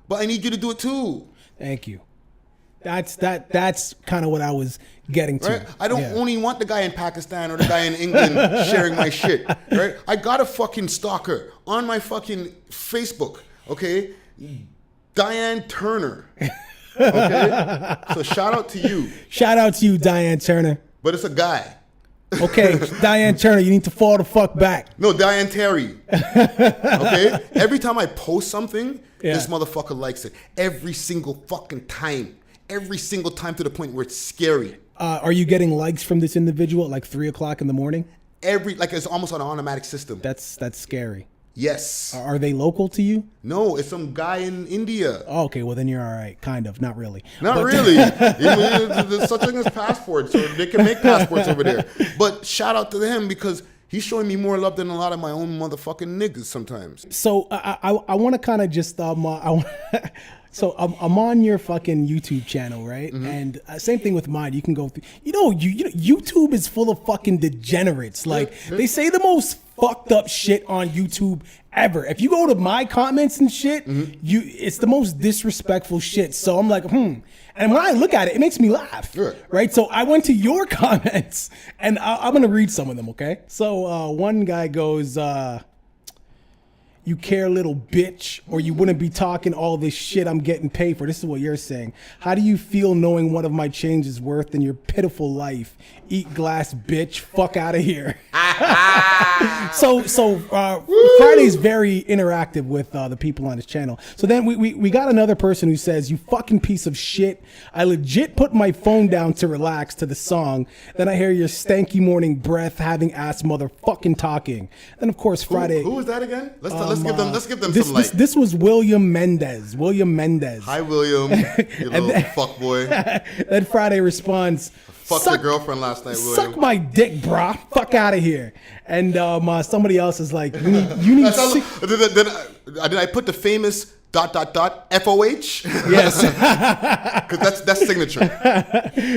[SPEAKER 5] But I need you to do it too.
[SPEAKER 2] Thank you. That's kind of what I was getting to.
[SPEAKER 5] Right? I don't only want the guy in Pakistan or the guy in England sharing my shit. Right? I got a fucking stalker on my fucking Facebook. Okay, Diane Turner. Okay? So shout out to you.
[SPEAKER 2] Shout out to you, Diane Turner.
[SPEAKER 5] But it's a guy.
[SPEAKER 2] Okay, Diane Turner, you need to fall the fuck back.
[SPEAKER 5] No, Diane Terry. Okay? Every time I post something,
[SPEAKER 2] Yeah.
[SPEAKER 5] this motherfucker likes it. Every single fucking time. Every single time to the point where it's scary.
[SPEAKER 2] Are you getting likes from this individual at like 3 o'clock in the morning?
[SPEAKER 5] It's almost on an automatic system.
[SPEAKER 2] That's scary.
[SPEAKER 5] Yes.
[SPEAKER 2] Are they local to you?
[SPEAKER 5] No, it's some guy in India.
[SPEAKER 2] Oh, okay, well then you're all right. Kind of, not really.
[SPEAKER 5] Not really. There's such thing as passports, so they can make passports over there. But shout out to him because he's showing me more love than a lot of my own motherfucking niggas sometimes.
[SPEAKER 2] So I want to kind of just So I'm on your fucking YouTube channel, right?
[SPEAKER 5] Mm-hmm.
[SPEAKER 2] And same thing with mine. You can go through. You know, YouTube is full of fucking degenerates. Like they say the most fucked up shit on YouTube ever. If you go to my comments and shit, it's the most disrespectful shit. So I'm like, And when I look at it, it makes me laugh,
[SPEAKER 5] Sure.
[SPEAKER 2] right? So I went to your comments, and I'm gonna read some of them. Okay. So one guy goes. You care, little bitch, or you wouldn't be talking all this shit I'm getting paid for. This is what you're saying. How do you feel knowing one of my change is worth in your pitiful life? Eat glass, bitch. Fuck out of here. So Friday's very interactive with the people on his channel. So then we got another person who says, you fucking piece of shit. I legit put my phone down to relax to the song. Then I hear your stanky morning breath having ass motherfucking talking. Then of course Friday.
[SPEAKER 5] Who was that again? Let's give them
[SPEAKER 2] This,
[SPEAKER 5] some light.
[SPEAKER 2] this was William Mendez. William Mendez.
[SPEAKER 5] Hi, William. You little fuck boy.
[SPEAKER 2] Then Friday responds,
[SPEAKER 5] Fucked your girlfriend last night, William.
[SPEAKER 2] suck my dick, brah. Fuck out of here. And somebody else is like, you need
[SPEAKER 5] Did I put the famous ... FOH?
[SPEAKER 2] Yes.
[SPEAKER 5] Because that's signature.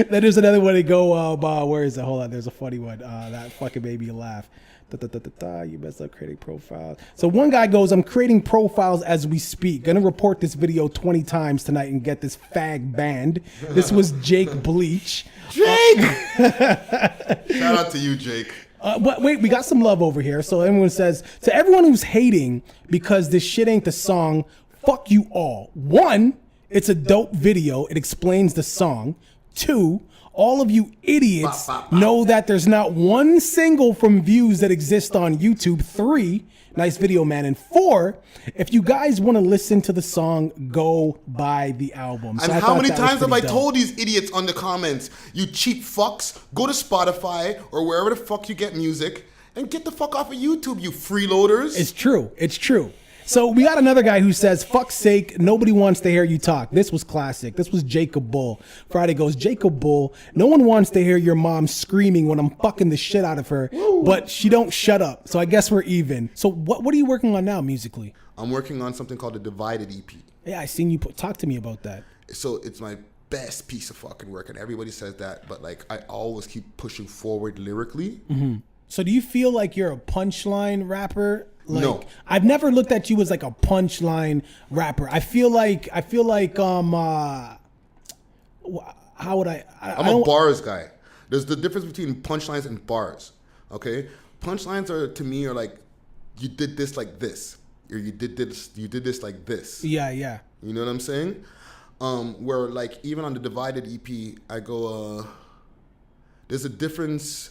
[SPEAKER 2] Then there's another one. They go, where is it? Hold on. There's a funny one. That fucking made me laugh. You messed up creating profiles. So one guy goes, I'm creating profiles as we speak. Gonna report this video 20 times tonight and get this fag banned. This was Jake Bleach.
[SPEAKER 5] Jake! Shout out to you, Jake.
[SPEAKER 2] But wait, we got some love over here. So everyone says, to everyone who's hating because this shit ain't the song, fuck you all. 1, it's a dope video. It explains the song. 2, all of you idiots know that there's not one single from views that exist on YouTube. 3, nice video, man. And 4, if you guys want to listen to the song, go buy the album.
[SPEAKER 5] And how many times have I told these idiots on the comments, you cheap fucks, go to Spotify or wherever the fuck you get music and get the fuck off of YouTube, you freeloaders.
[SPEAKER 2] It's true. It's true. So we got another guy who says, fuck's sake, nobody wants to hear you talk. This was classic. This was Jacob Bull. Friday goes, Jacob Bull, no one wants to hear your mom screaming when I'm fucking the shit out of her, but she don't shut up. So I guess we're even. So what are you working on now musically?
[SPEAKER 5] I'm working on something called the Divided EP.
[SPEAKER 2] Yeah, I seen you talk to me about that.
[SPEAKER 5] So it's my best piece of fucking work, and everybody says that, but like I always keep pushing forward lyrically.
[SPEAKER 2] Mm-hmm. So do you feel like you're a punchline rapper? Like,
[SPEAKER 5] no,
[SPEAKER 2] I've never looked at you as like a punchline rapper. I feel like how would
[SPEAKER 5] I'm a bars guy. There's the difference between punchlines and bars. Okay, punchlines are to me are like, you did this like this, or you did this like this.
[SPEAKER 2] Yeah.
[SPEAKER 5] You know what I'm saying? Where like even on the Divided EP, I go, there's a difference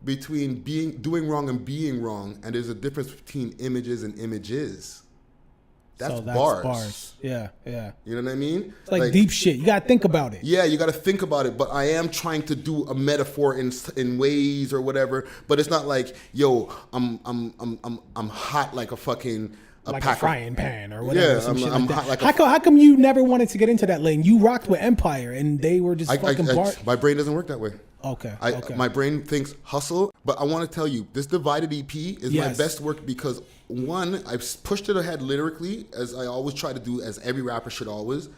[SPEAKER 5] between doing wrong and being wrong, and there's a difference between images and images. That's bars.
[SPEAKER 2] Yeah.
[SPEAKER 5] You know what I mean?
[SPEAKER 2] It's like deep shit. You gotta think about it.
[SPEAKER 5] Yeah, you gotta think about it. But I am trying to do a metaphor in ways or whatever. But it's not like, yo, I'm hot like a fucking
[SPEAKER 2] like a frying pan or whatever.
[SPEAKER 5] Yeah, I'm hot like
[SPEAKER 2] how come you never wanted to get into that lane? You rocked with Empire, and they were just fucking bars.
[SPEAKER 5] My brain doesn't work that way.
[SPEAKER 2] Okay.
[SPEAKER 5] My brain thinks hustle, but I want to tell you, this Divided EP is my best work because, one, I've pushed it ahead lyrically, as I always try to do, as every rapper should always.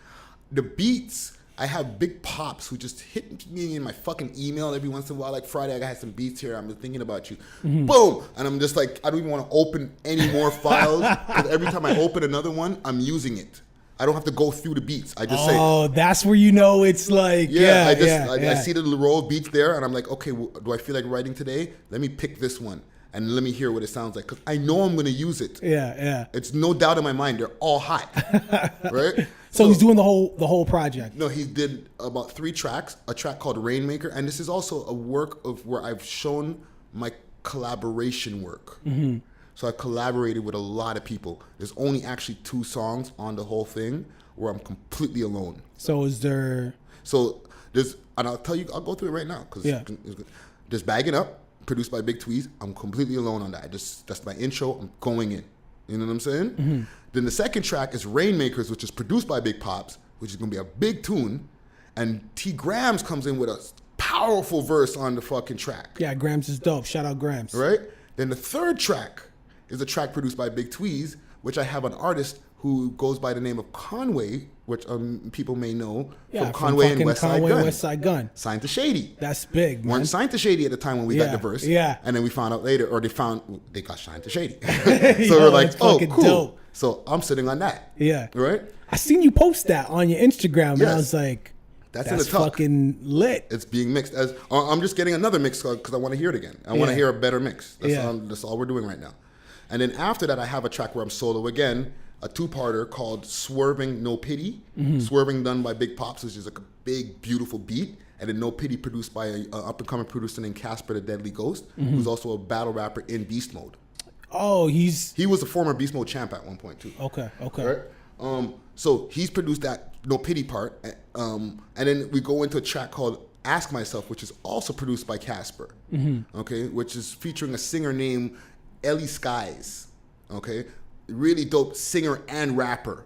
[SPEAKER 5] The beats, I have big pops who just hit me in my fucking email every once in a while, like Friday, I got some beats here, I'm thinking about you. Mm-hmm. Boom! And I'm just like, I don't even want to open any more files, because every time I open another one, I'm using it. I don't have to go through the beats. I just say.
[SPEAKER 2] Oh, that's where you know it's like.
[SPEAKER 5] I see the row of beats there, and I'm like, okay, do I feel like writing today? Let me pick this one, and let me hear what it sounds like, because I know I'm going to use it.
[SPEAKER 2] Yeah.
[SPEAKER 5] It's no doubt in my mind. They're all hot, right?
[SPEAKER 2] So he's doing the whole project.
[SPEAKER 5] No, he did about 3 tracks. A track called Rainmaker, and this is also a work of where I've shown my collaboration work.
[SPEAKER 2] Mm-hmm.
[SPEAKER 5] So I collaborated with a lot of people. There's only actually 2 songs on the whole thing where I'm completely alone.
[SPEAKER 2] So is there?
[SPEAKER 5] So there's, and I'll tell you, I'll go through it right now, because there's Bagging Up, produced by Big Tweez. I'm completely alone on that. That's my intro. I'm going in. You know what I'm saying?
[SPEAKER 2] Mm-hmm.
[SPEAKER 5] Then the second track is Rainmakers, which is produced by Big Pops, which is gonna be a big tune, and T Grams comes in with a powerful verse on the fucking track.
[SPEAKER 2] Yeah, Grams is dope. Shout out Grams.
[SPEAKER 5] Right? Then the third track is a track produced by Big Tweez, which I have an artist who goes by the name of Conway, which people may know from Conway and West Side Gun.
[SPEAKER 2] West Side Gun.
[SPEAKER 5] Signed to Shady.
[SPEAKER 2] That's big, man.
[SPEAKER 5] Weren't signed to Shady at the time when we got the verse.
[SPEAKER 2] Yeah.
[SPEAKER 5] And then we found out later, or they got signed to Shady. So we're like, oh, cool.
[SPEAKER 2] Dope.
[SPEAKER 5] So I'm sitting on that.
[SPEAKER 2] Yeah.
[SPEAKER 5] Right?
[SPEAKER 2] I seen you post that on your Instagram, and
[SPEAKER 5] Yes.
[SPEAKER 2] I was like,
[SPEAKER 5] That's
[SPEAKER 2] that's
[SPEAKER 5] in the tuck.
[SPEAKER 2] fucking lit.
[SPEAKER 5] It's being mixed. I'm just getting another mix because I want to hear it again. I want to hear a better mix. That's all we're doing right now. And then after that, I have a track where I'm solo again, a 2-parter called Swerving No Pity.
[SPEAKER 2] Mm-hmm.
[SPEAKER 5] Swerving done by Big Pops, which is like a big, beautiful beat. And then No Pity produced by an up-and-coming producer named Casper the Deadly Ghost,
[SPEAKER 2] Mm-hmm.
[SPEAKER 5] who's also a battle rapper in Beast Mode.
[SPEAKER 2] Oh,
[SPEAKER 5] He was a former Beast Mode champ at one point, too.
[SPEAKER 2] okay.
[SPEAKER 5] Right? So he's produced that No Pity part. And then we go into a track called Ask Myself, which is also produced by Casper.
[SPEAKER 2] Mm-hmm.
[SPEAKER 5] Okay? Which is featuring a singer named Ellie Skies. Okay? Really dope singer and rapper.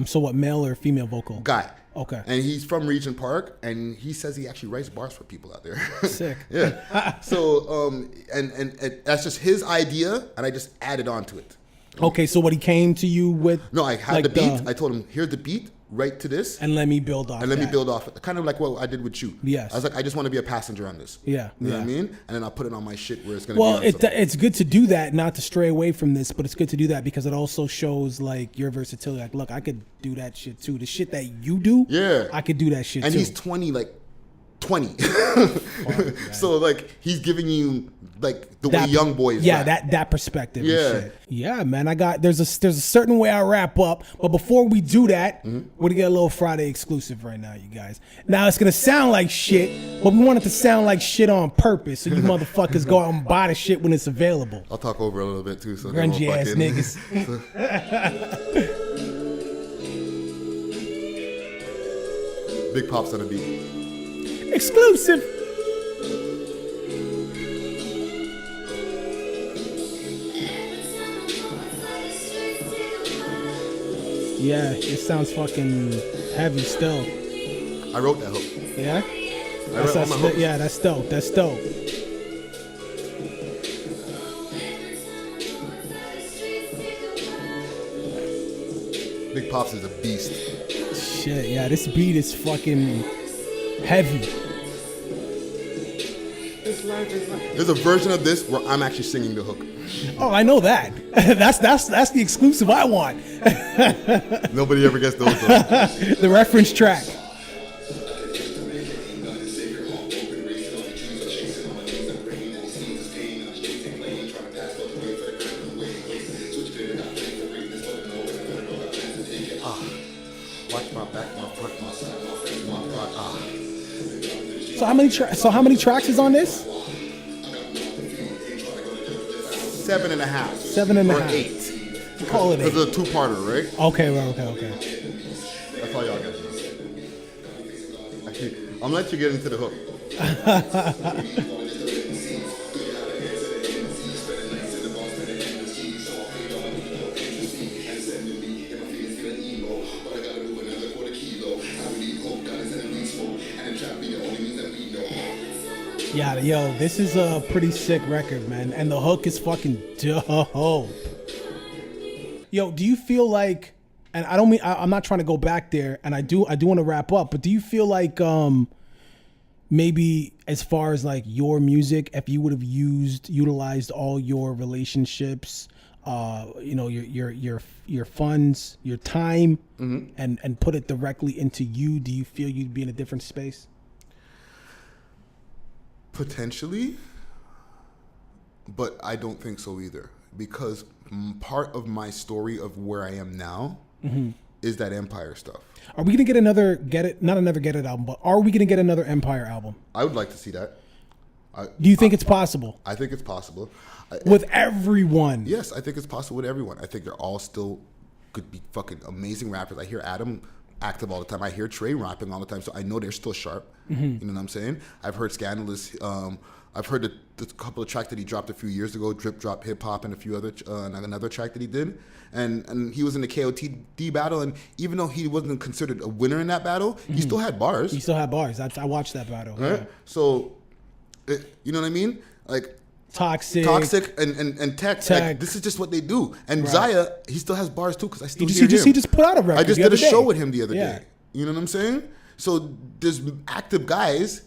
[SPEAKER 2] So what, male or female vocal?
[SPEAKER 5] Guy.
[SPEAKER 2] Okay.
[SPEAKER 5] And he's from Regent Park, and he says he actually writes bars for people out there.
[SPEAKER 2] Sick.
[SPEAKER 5] Yeah. So, and that's just his idea, and I just added on to it.
[SPEAKER 2] Okay, so what he came to you with?
[SPEAKER 5] No, I had
[SPEAKER 2] like
[SPEAKER 5] the beat. I told him, here's the beat, write to this.
[SPEAKER 2] and let me build off.
[SPEAKER 5] And let me
[SPEAKER 2] that.
[SPEAKER 5] build off it. Kind of like what I did with you.
[SPEAKER 2] Yes.
[SPEAKER 5] I was like, I just want to be a passenger on this.
[SPEAKER 2] Yeah,
[SPEAKER 5] You know what I
[SPEAKER 2] yeah.
[SPEAKER 5] mean? And then I'll put it on my shit where it's going to
[SPEAKER 2] Well,
[SPEAKER 5] be on something.
[SPEAKER 2] it's good to do that, not to stray away from this, but it's good to do that because it also shows like your versatility. Like, look, I could do that shit too. The shit that you do,
[SPEAKER 5] Yeah.
[SPEAKER 2] I could do that shit
[SPEAKER 5] And
[SPEAKER 2] too.
[SPEAKER 5] he's 20. So like he's giving you like the way young boys
[SPEAKER 2] yeah,
[SPEAKER 5] rap.
[SPEAKER 2] that perspective.
[SPEAKER 5] Yeah.
[SPEAKER 2] And shit. Yeah, man. There's a certain way I wrap up, but before we do that,
[SPEAKER 5] Mm-hmm.
[SPEAKER 2] we're gonna get a little Friday exclusive right now, you guys. Now it's gonna sound like shit, but we want it to sound like shit on purpose, so you motherfuckers go out and buy the shit when it's available.
[SPEAKER 5] I'll talk over a little bit too, so they won't
[SPEAKER 2] Grungy ass
[SPEAKER 5] fucking-
[SPEAKER 2] niggas.
[SPEAKER 5] Big Pops on the beat.
[SPEAKER 2] Exclusive. Yeah, it sounds fucking heavy still.
[SPEAKER 5] I wrote that hook.
[SPEAKER 2] Yeah?
[SPEAKER 5] I wrote all my hooks.
[SPEAKER 2] Yeah, that's dope. That's dope.
[SPEAKER 5] Big Pops is a beast.
[SPEAKER 2] Shit, yeah, this beat is fucking heavy.
[SPEAKER 5] There's a version of this where I'm actually singing the hook.
[SPEAKER 2] Oh, I know that. that's the exclusive I want.
[SPEAKER 5] Nobody ever gets those though.
[SPEAKER 2] The reference track.
[SPEAKER 5] Watch my back, my front, my side, my face, my front.
[SPEAKER 2] So how many tracks is on this?
[SPEAKER 5] 7.5.
[SPEAKER 2] 7.5.
[SPEAKER 5] Or 8.
[SPEAKER 2] Call it
[SPEAKER 5] It's
[SPEAKER 2] 8.
[SPEAKER 5] a 2-parter, right?
[SPEAKER 2] Okay, well, okay.
[SPEAKER 5] That's all y'all got to do. Actually, I'm gonna let you get into the hook.
[SPEAKER 2] Yeah, yo, this is a pretty sick record, man, and the hook is fucking dope. Yo, do you feel like, and I don't mean I'm not trying to go back there, and I do want to wrap up, but do you feel like maybe as far as like your music, if you would have utilized all your relationships, your funds, your time, and put it directly into you, do you feel you'd be in a different space?
[SPEAKER 5] Potentially, but I don't think so either, because part of my story of where I am now is that Empire stuff.
[SPEAKER 2] Are we gonna get another not another Get It album, but are we gonna get another Empire album?
[SPEAKER 5] I would like to see that.
[SPEAKER 2] Do you think it's possible?
[SPEAKER 5] I think it's possible.
[SPEAKER 2] With everyone?
[SPEAKER 5] Yes, I think it's possible with everyone. I think they're all still could be fucking amazing rappers. I hear Adam active all the time. I hear Trey rapping all the time, so I know they're still sharp. You know what I'm saying? I've heard Scandalous. I've heard the couple of tracks that he dropped a few years ago, Drip Drop Hip Hop, and a few other another track that he did. And he was in the KOTD battle, and even though he wasn't considered a winner in that battle, he still had bars.
[SPEAKER 2] He still had bars. I watched that battle.
[SPEAKER 5] Right?
[SPEAKER 2] Yeah.
[SPEAKER 5] So, you know what I mean? Like
[SPEAKER 2] Toxic
[SPEAKER 5] and Tech. Like, this is just what they do. And Zaya, he still has bars too, because I still hear him.
[SPEAKER 2] He just put out a record.
[SPEAKER 5] I just did a show with him the other
[SPEAKER 2] Yeah.
[SPEAKER 5] day. You know what I'm saying? So there's active guys.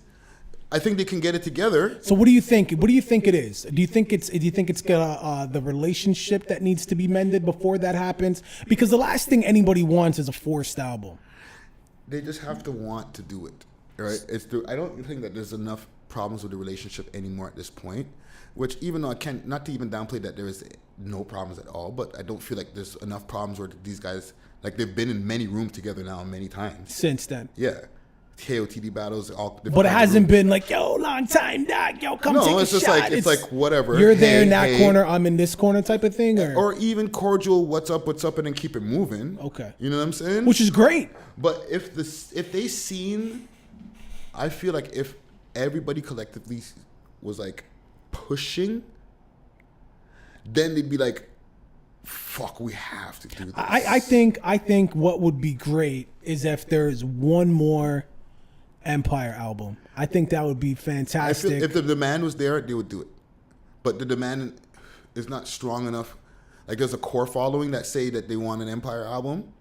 [SPEAKER 5] I think they can get it together.
[SPEAKER 2] So what do you think? What do you think it is? Do you think it's the relationship that needs to be mended before that happens? Because the last thing anybody wants is a forced album.
[SPEAKER 5] They just have to want to do it, right? I don't think that there's enough problems with the relationship anymore at this point. Which, even though I can't, not to even downplay that there is no problems at all, but I don't feel like there's enough problems where these guys, like, they've been in many rooms together now many times.
[SPEAKER 2] Since then.
[SPEAKER 5] Yeah. KOTD battles, all different.
[SPEAKER 2] But it hasn't been like, yo, long time, dog, yo, come take a shot.
[SPEAKER 5] No, it's just like, it's like whatever.
[SPEAKER 2] You're there in that corner, I'm in this corner type of thing?
[SPEAKER 5] Or even cordial, what's up, and then keep it moving.
[SPEAKER 2] Okay.
[SPEAKER 5] You know what I'm saying?
[SPEAKER 2] Which is great.
[SPEAKER 5] But if they seen, I feel like if everybody collectively was like pushing, then they'd be like, fuck, we have to do this.
[SPEAKER 2] I think what would be great is if there's one more Empire album. I think that would be fantastic.
[SPEAKER 5] If the demand was there, they would do it. But the demand is not strong enough. Like, there's a core following that say that they want an Empire album,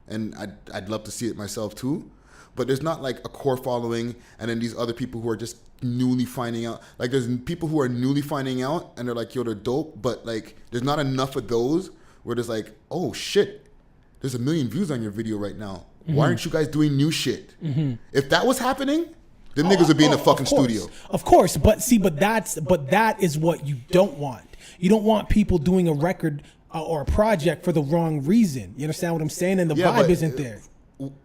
[SPEAKER 5] and I'd love to see it myself too. But there's not like a core following, and then these other people who are just newly finding out. Like, there's people who are newly finding out, and they're like, yo, they're dope. But like, there's not enough of those where there's like, oh shit, there's 1 million views on your video right now. Why aren't you guys doing new shit? If that was happening, then niggas would be in the fucking studio.
[SPEAKER 2] Of course, but that is what you don't want. You don't want people doing a record or a project for the wrong reason. You understand what I'm saying? And the vibe isn't there.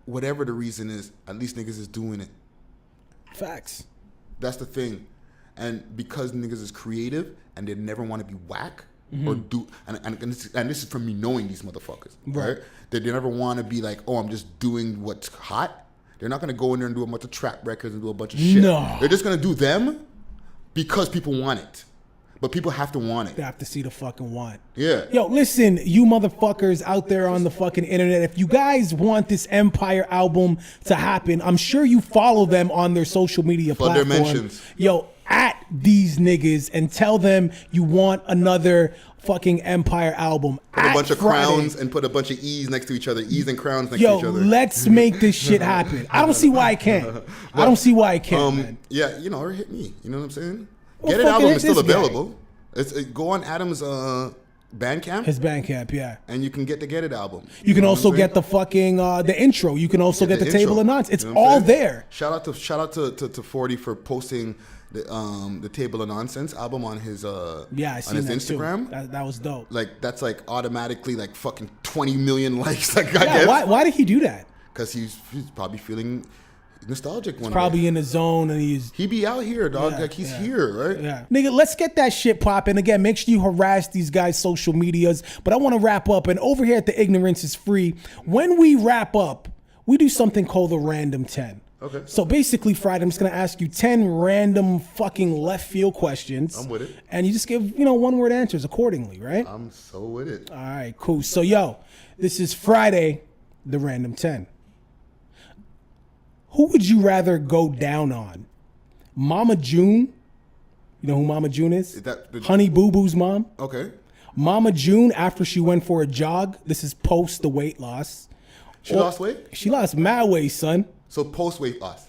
[SPEAKER 5] Whatever the reason is, at least niggas is doing it.
[SPEAKER 2] Facts.
[SPEAKER 5] That's the thing. And because niggas is creative and they never want to be whack or do, and this is from me knowing these motherfuckers, right? They never want to be like, oh, I'm just doing what's hot. They're not going to go in there and do a bunch of trap records and do a bunch of shit.
[SPEAKER 2] No.
[SPEAKER 5] They're just going to do them because people want it. But people have to want it.
[SPEAKER 2] They have to see the fucking want.
[SPEAKER 5] Yeah.
[SPEAKER 2] Yo, listen, you motherfuckers out there on the fucking internet, if you guys want this Empire album to happen, I'm sure you follow them on their social media
[SPEAKER 5] Flood their
[SPEAKER 2] platforms.
[SPEAKER 5] mentions.
[SPEAKER 2] Yo, at these niggas and tell them you want another fucking Empire album.
[SPEAKER 5] Put a bunch of
[SPEAKER 2] Friday.
[SPEAKER 5] crowns and put a bunch of E's next to each other. E's and crowns next to each other.
[SPEAKER 2] Let's make this shit happen. I don't see why I can't. I don't see why I can't, man.
[SPEAKER 5] Yeah, you know, or hit me. You know what I'm saying?
[SPEAKER 2] Well,
[SPEAKER 5] Get It
[SPEAKER 2] fucking
[SPEAKER 5] album
[SPEAKER 2] hit
[SPEAKER 5] is still
[SPEAKER 2] this guy.
[SPEAKER 5] available. Go on Adam's Bandcamp.
[SPEAKER 2] His Bandcamp, yeah.
[SPEAKER 5] And you can get the Get It album.
[SPEAKER 2] You can
[SPEAKER 5] know
[SPEAKER 2] also
[SPEAKER 5] what I'm saying?
[SPEAKER 2] get the fucking the intro. You can also get the
[SPEAKER 5] intro.
[SPEAKER 2] Table of Nonsense. It's
[SPEAKER 5] You know what I'm
[SPEAKER 2] all
[SPEAKER 5] saying?
[SPEAKER 2] there.
[SPEAKER 5] Shout out to 40 for posting the Table of Nonsense album on his
[SPEAKER 2] Yeah, I
[SPEAKER 5] on
[SPEAKER 2] seen
[SPEAKER 5] his
[SPEAKER 2] that
[SPEAKER 5] Instagram.
[SPEAKER 2] too. That was dope.
[SPEAKER 5] Like, that's like automatically like fucking 20 million likes. Like, I
[SPEAKER 2] Yeah,
[SPEAKER 5] guess
[SPEAKER 2] why did he do that?
[SPEAKER 5] because he's probably feeling nostalgic one
[SPEAKER 2] Probably
[SPEAKER 5] day.
[SPEAKER 2] in the zone and he's
[SPEAKER 5] He be out here, dog.
[SPEAKER 2] Yeah,
[SPEAKER 5] like, he's
[SPEAKER 2] yeah.
[SPEAKER 5] here, right?
[SPEAKER 2] yeah. Nigga, let's get that shit popping. Again, make sure you harass these guys' social medias. But I want to wrap up. And over here at The Ignorance is Free, when we wrap up, we do something called the Random 10.
[SPEAKER 5] Okay.
[SPEAKER 2] So basically, Friday, I'm just going to ask you 10 random fucking left field questions.
[SPEAKER 5] I'm with it.
[SPEAKER 2] And you just give, one word answers accordingly, right?
[SPEAKER 5] I'm so with it.
[SPEAKER 2] All right, cool. So, yo, this is Friday, the Random 10. Who would you rather go down on? Mama June? You know who Mama June is?
[SPEAKER 5] Is that the-
[SPEAKER 2] Honey Boo Boo's mom.
[SPEAKER 5] Okay.
[SPEAKER 2] Mama June after she went for a jog. This is post the weight loss.
[SPEAKER 5] She lost weight?
[SPEAKER 2] She lost mad weight, son.
[SPEAKER 5] So post weight loss.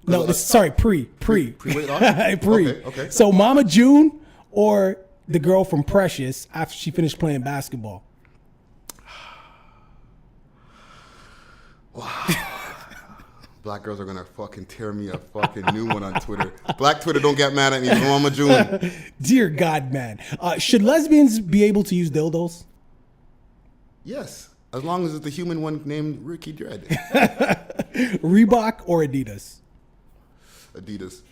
[SPEAKER 2] No, sorry, pre.
[SPEAKER 5] Pre-weight loss?
[SPEAKER 2] Pre.
[SPEAKER 5] Okay.
[SPEAKER 2] So Mama June or the girl from Precious after she finished playing basketball?
[SPEAKER 5] Black girls are gonna fucking tear me a fucking new one on Twitter. Black Twitter, don't get mad at me. Mama June.
[SPEAKER 2] Dear God, man. Should lesbians be able to use dildos?
[SPEAKER 5] Yes, as long as it's the human one named Ricky Dread.
[SPEAKER 2] Reebok or Adidas?
[SPEAKER 5] Adidas.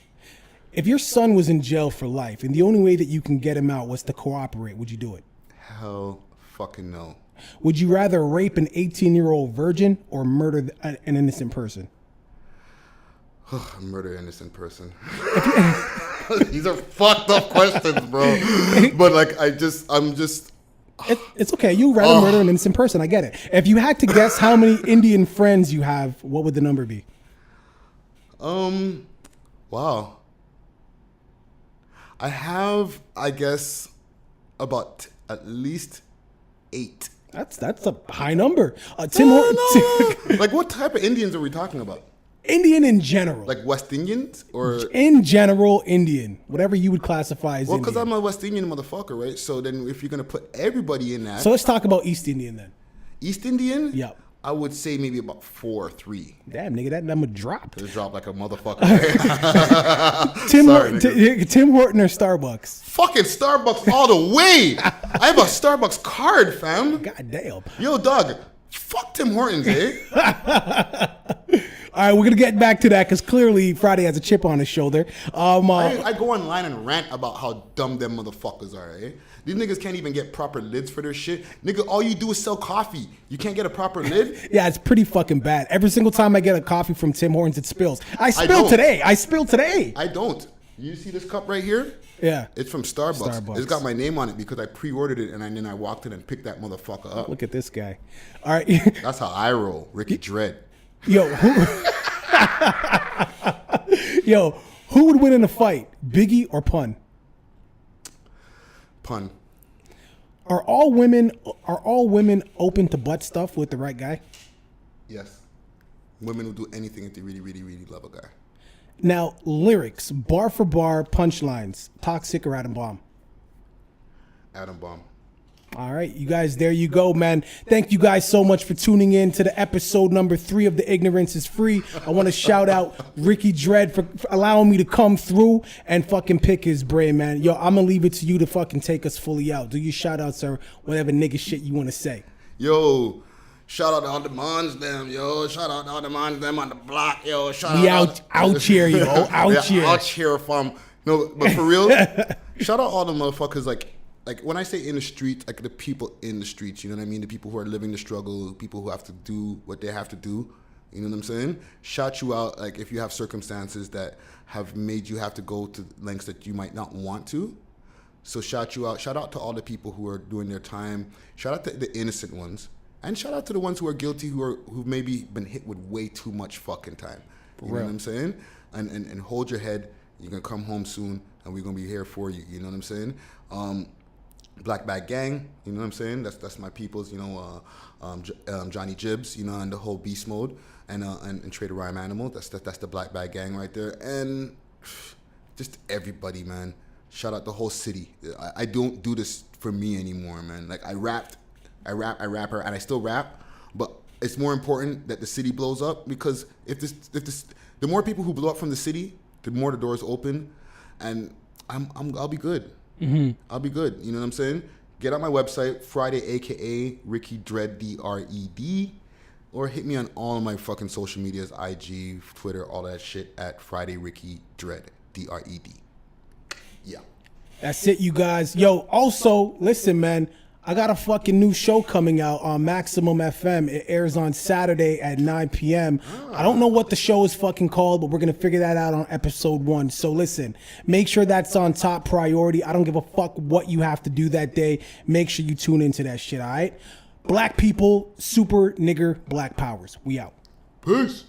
[SPEAKER 2] If your son was in jail for life and the only way that you can get him out was to cooperate, would you do it?
[SPEAKER 5] Hell fucking no.
[SPEAKER 2] Would you rather rape an 18-year-old virgin or murder an innocent person?
[SPEAKER 5] Murder an innocent person. These are fucked up questions, bro. But like, I'm just.
[SPEAKER 2] It's okay. You'd rather murder an innocent person. I get it. If you had to guess how many Indian friends you have, what would the number be?
[SPEAKER 5] Wow. I have, I guess, about at least 8.
[SPEAKER 2] That's a high number. Tim Hortons.
[SPEAKER 5] Like, what type of Indians are we talking about?
[SPEAKER 2] Indian in general.
[SPEAKER 5] Like West Indians or?
[SPEAKER 2] In general, Indian. Whatever you would classify as
[SPEAKER 5] Well, because
[SPEAKER 2] Indian.
[SPEAKER 5] I'm a West Indian motherfucker, right? So then if you're going to put everybody in that.
[SPEAKER 2] So let's talk about East Indian then.
[SPEAKER 5] East Indian?
[SPEAKER 2] Yep.
[SPEAKER 5] I would say maybe about 4 or 3.
[SPEAKER 2] Damn, nigga, that number dropped.
[SPEAKER 5] It dropped like a motherfucker.
[SPEAKER 2] Tim Horton or Starbucks?
[SPEAKER 5] Fucking Starbucks all the way. I have a Starbucks card, fam.
[SPEAKER 2] God damn.
[SPEAKER 5] Yo, dog. Fuck Tim Hortons, eh?
[SPEAKER 2] All right, we're going to get back to that because clearly Friday has a chip on his shoulder.
[SPEAKER 5] I go online and rant about how dumb them motherfuckers are, eh? These niggas can't even get proper lids for their shit. Nigga, all you do is sell coffee. You can't get a proper lid?
[SPEAKER 2] Yeah, it's pretty fucking bad. Every single time I get a coffee from Tim Hortons, it spills. I spilled today.
[SPEAKER 5] I don't. You see this cup right here?
[SPEAKER 2] Yeah.
[SPEAKER 5] It's from Starbucks. It's got my name on it because I pre-ordered it and then I walked in and picked that motherfucker up.
[SPEAKER 2] Look at this guy. All right.
[SPEAKER 5] That's how I roll. Ricky Dread.
[SPEAKER 2] Yo, who would win in a fight, Biggie or Pun?
[SPEAKER 5] Pun.
[SPEAKER 2] Are all women open to butt stuff with the right guy?
[SPEAKER 5] Yes. Women will do anything if they really, really, really love a guy.
[SPEAKER 2] Now, lyrics, bar for bar, punchlines, Toxic or Atom Bomb?
[SPEAKER 5] Atom Bomb.
[SPEAKER 2] All right, you guys, there you go, man. Thank you guys so much for tuning in to the episode number 3 of The Ignorance is Free. I want to shout out Ricky Dread for allowing me to come through and fucking pick his brain, man. Yo, I'm going to leave it to you to fucking take us fully out. Do your shout outs or whatever nigga shit you want to say.
[SPEAKER 5] Yo, shout out to all the mons them, yo. Shout out to all the mons them on the block, yo. Shout
[SPEAKER 2] We
[SPEAKER 5] out
[SPEAKER 2] here, yo. Out here.
[SPEAKER 5] Out here from, no, but for real, shout out all the motherfuckers like when I say in the streets, like the people in the streets, you know what I mean? The people who are living the struggle, people who have to do what they have to do, you know what I'm saying? Shout you out, like if you have circumstances that have made you have to go to lengths that you might not want to. So shout you out. Shout out to all the people who are doing their time. Shout out to the innocent ones. And shout out to the ones who are guilty, who've maybe been hit with way too much fucking time. You know what I'm saying? And hold your head. You're going to come home soon, and we're going to be here for you. You know what I'm saying? Black Bag Gang, you know what I'm saying? That's my peoples, you know, Johnny Jibbs, you know, and the whole Beast Mode, and Trader Rhyme Animal. That's the Black Bag Gang right there, and just everybody, man. Shout out the whole city. I don't do this for me anymore, man. Like I rap, and I still rap, but it's more important that the city blows up because if the more people who blow up from the city, the more the doors open, and I'll be good. Mm-hmm. I'll be good. You know what I'm saying? Get on my website, Friday, aka Ricky Dread, DRED, or hit me on all of my fucking social medias, IG, Twitter, all that shit at Friday Ricky Dread, DRED. Yeah.
[SPEAKER 2] That's it, you guys. Yo, also, listen, man. I got a fucking new show coming out on Maximum FM. It airs on Saturday at 9 p.m. I don't know what the show is fucking called, but we're going to figure that out on episode 1. So listen, make sure that's on top priority. I don't give a fuck what you have to do that day. Make sure you tune into that shit, all right? Black people, super nigger, black powers. We out.
[SPEAKER 5] Peace.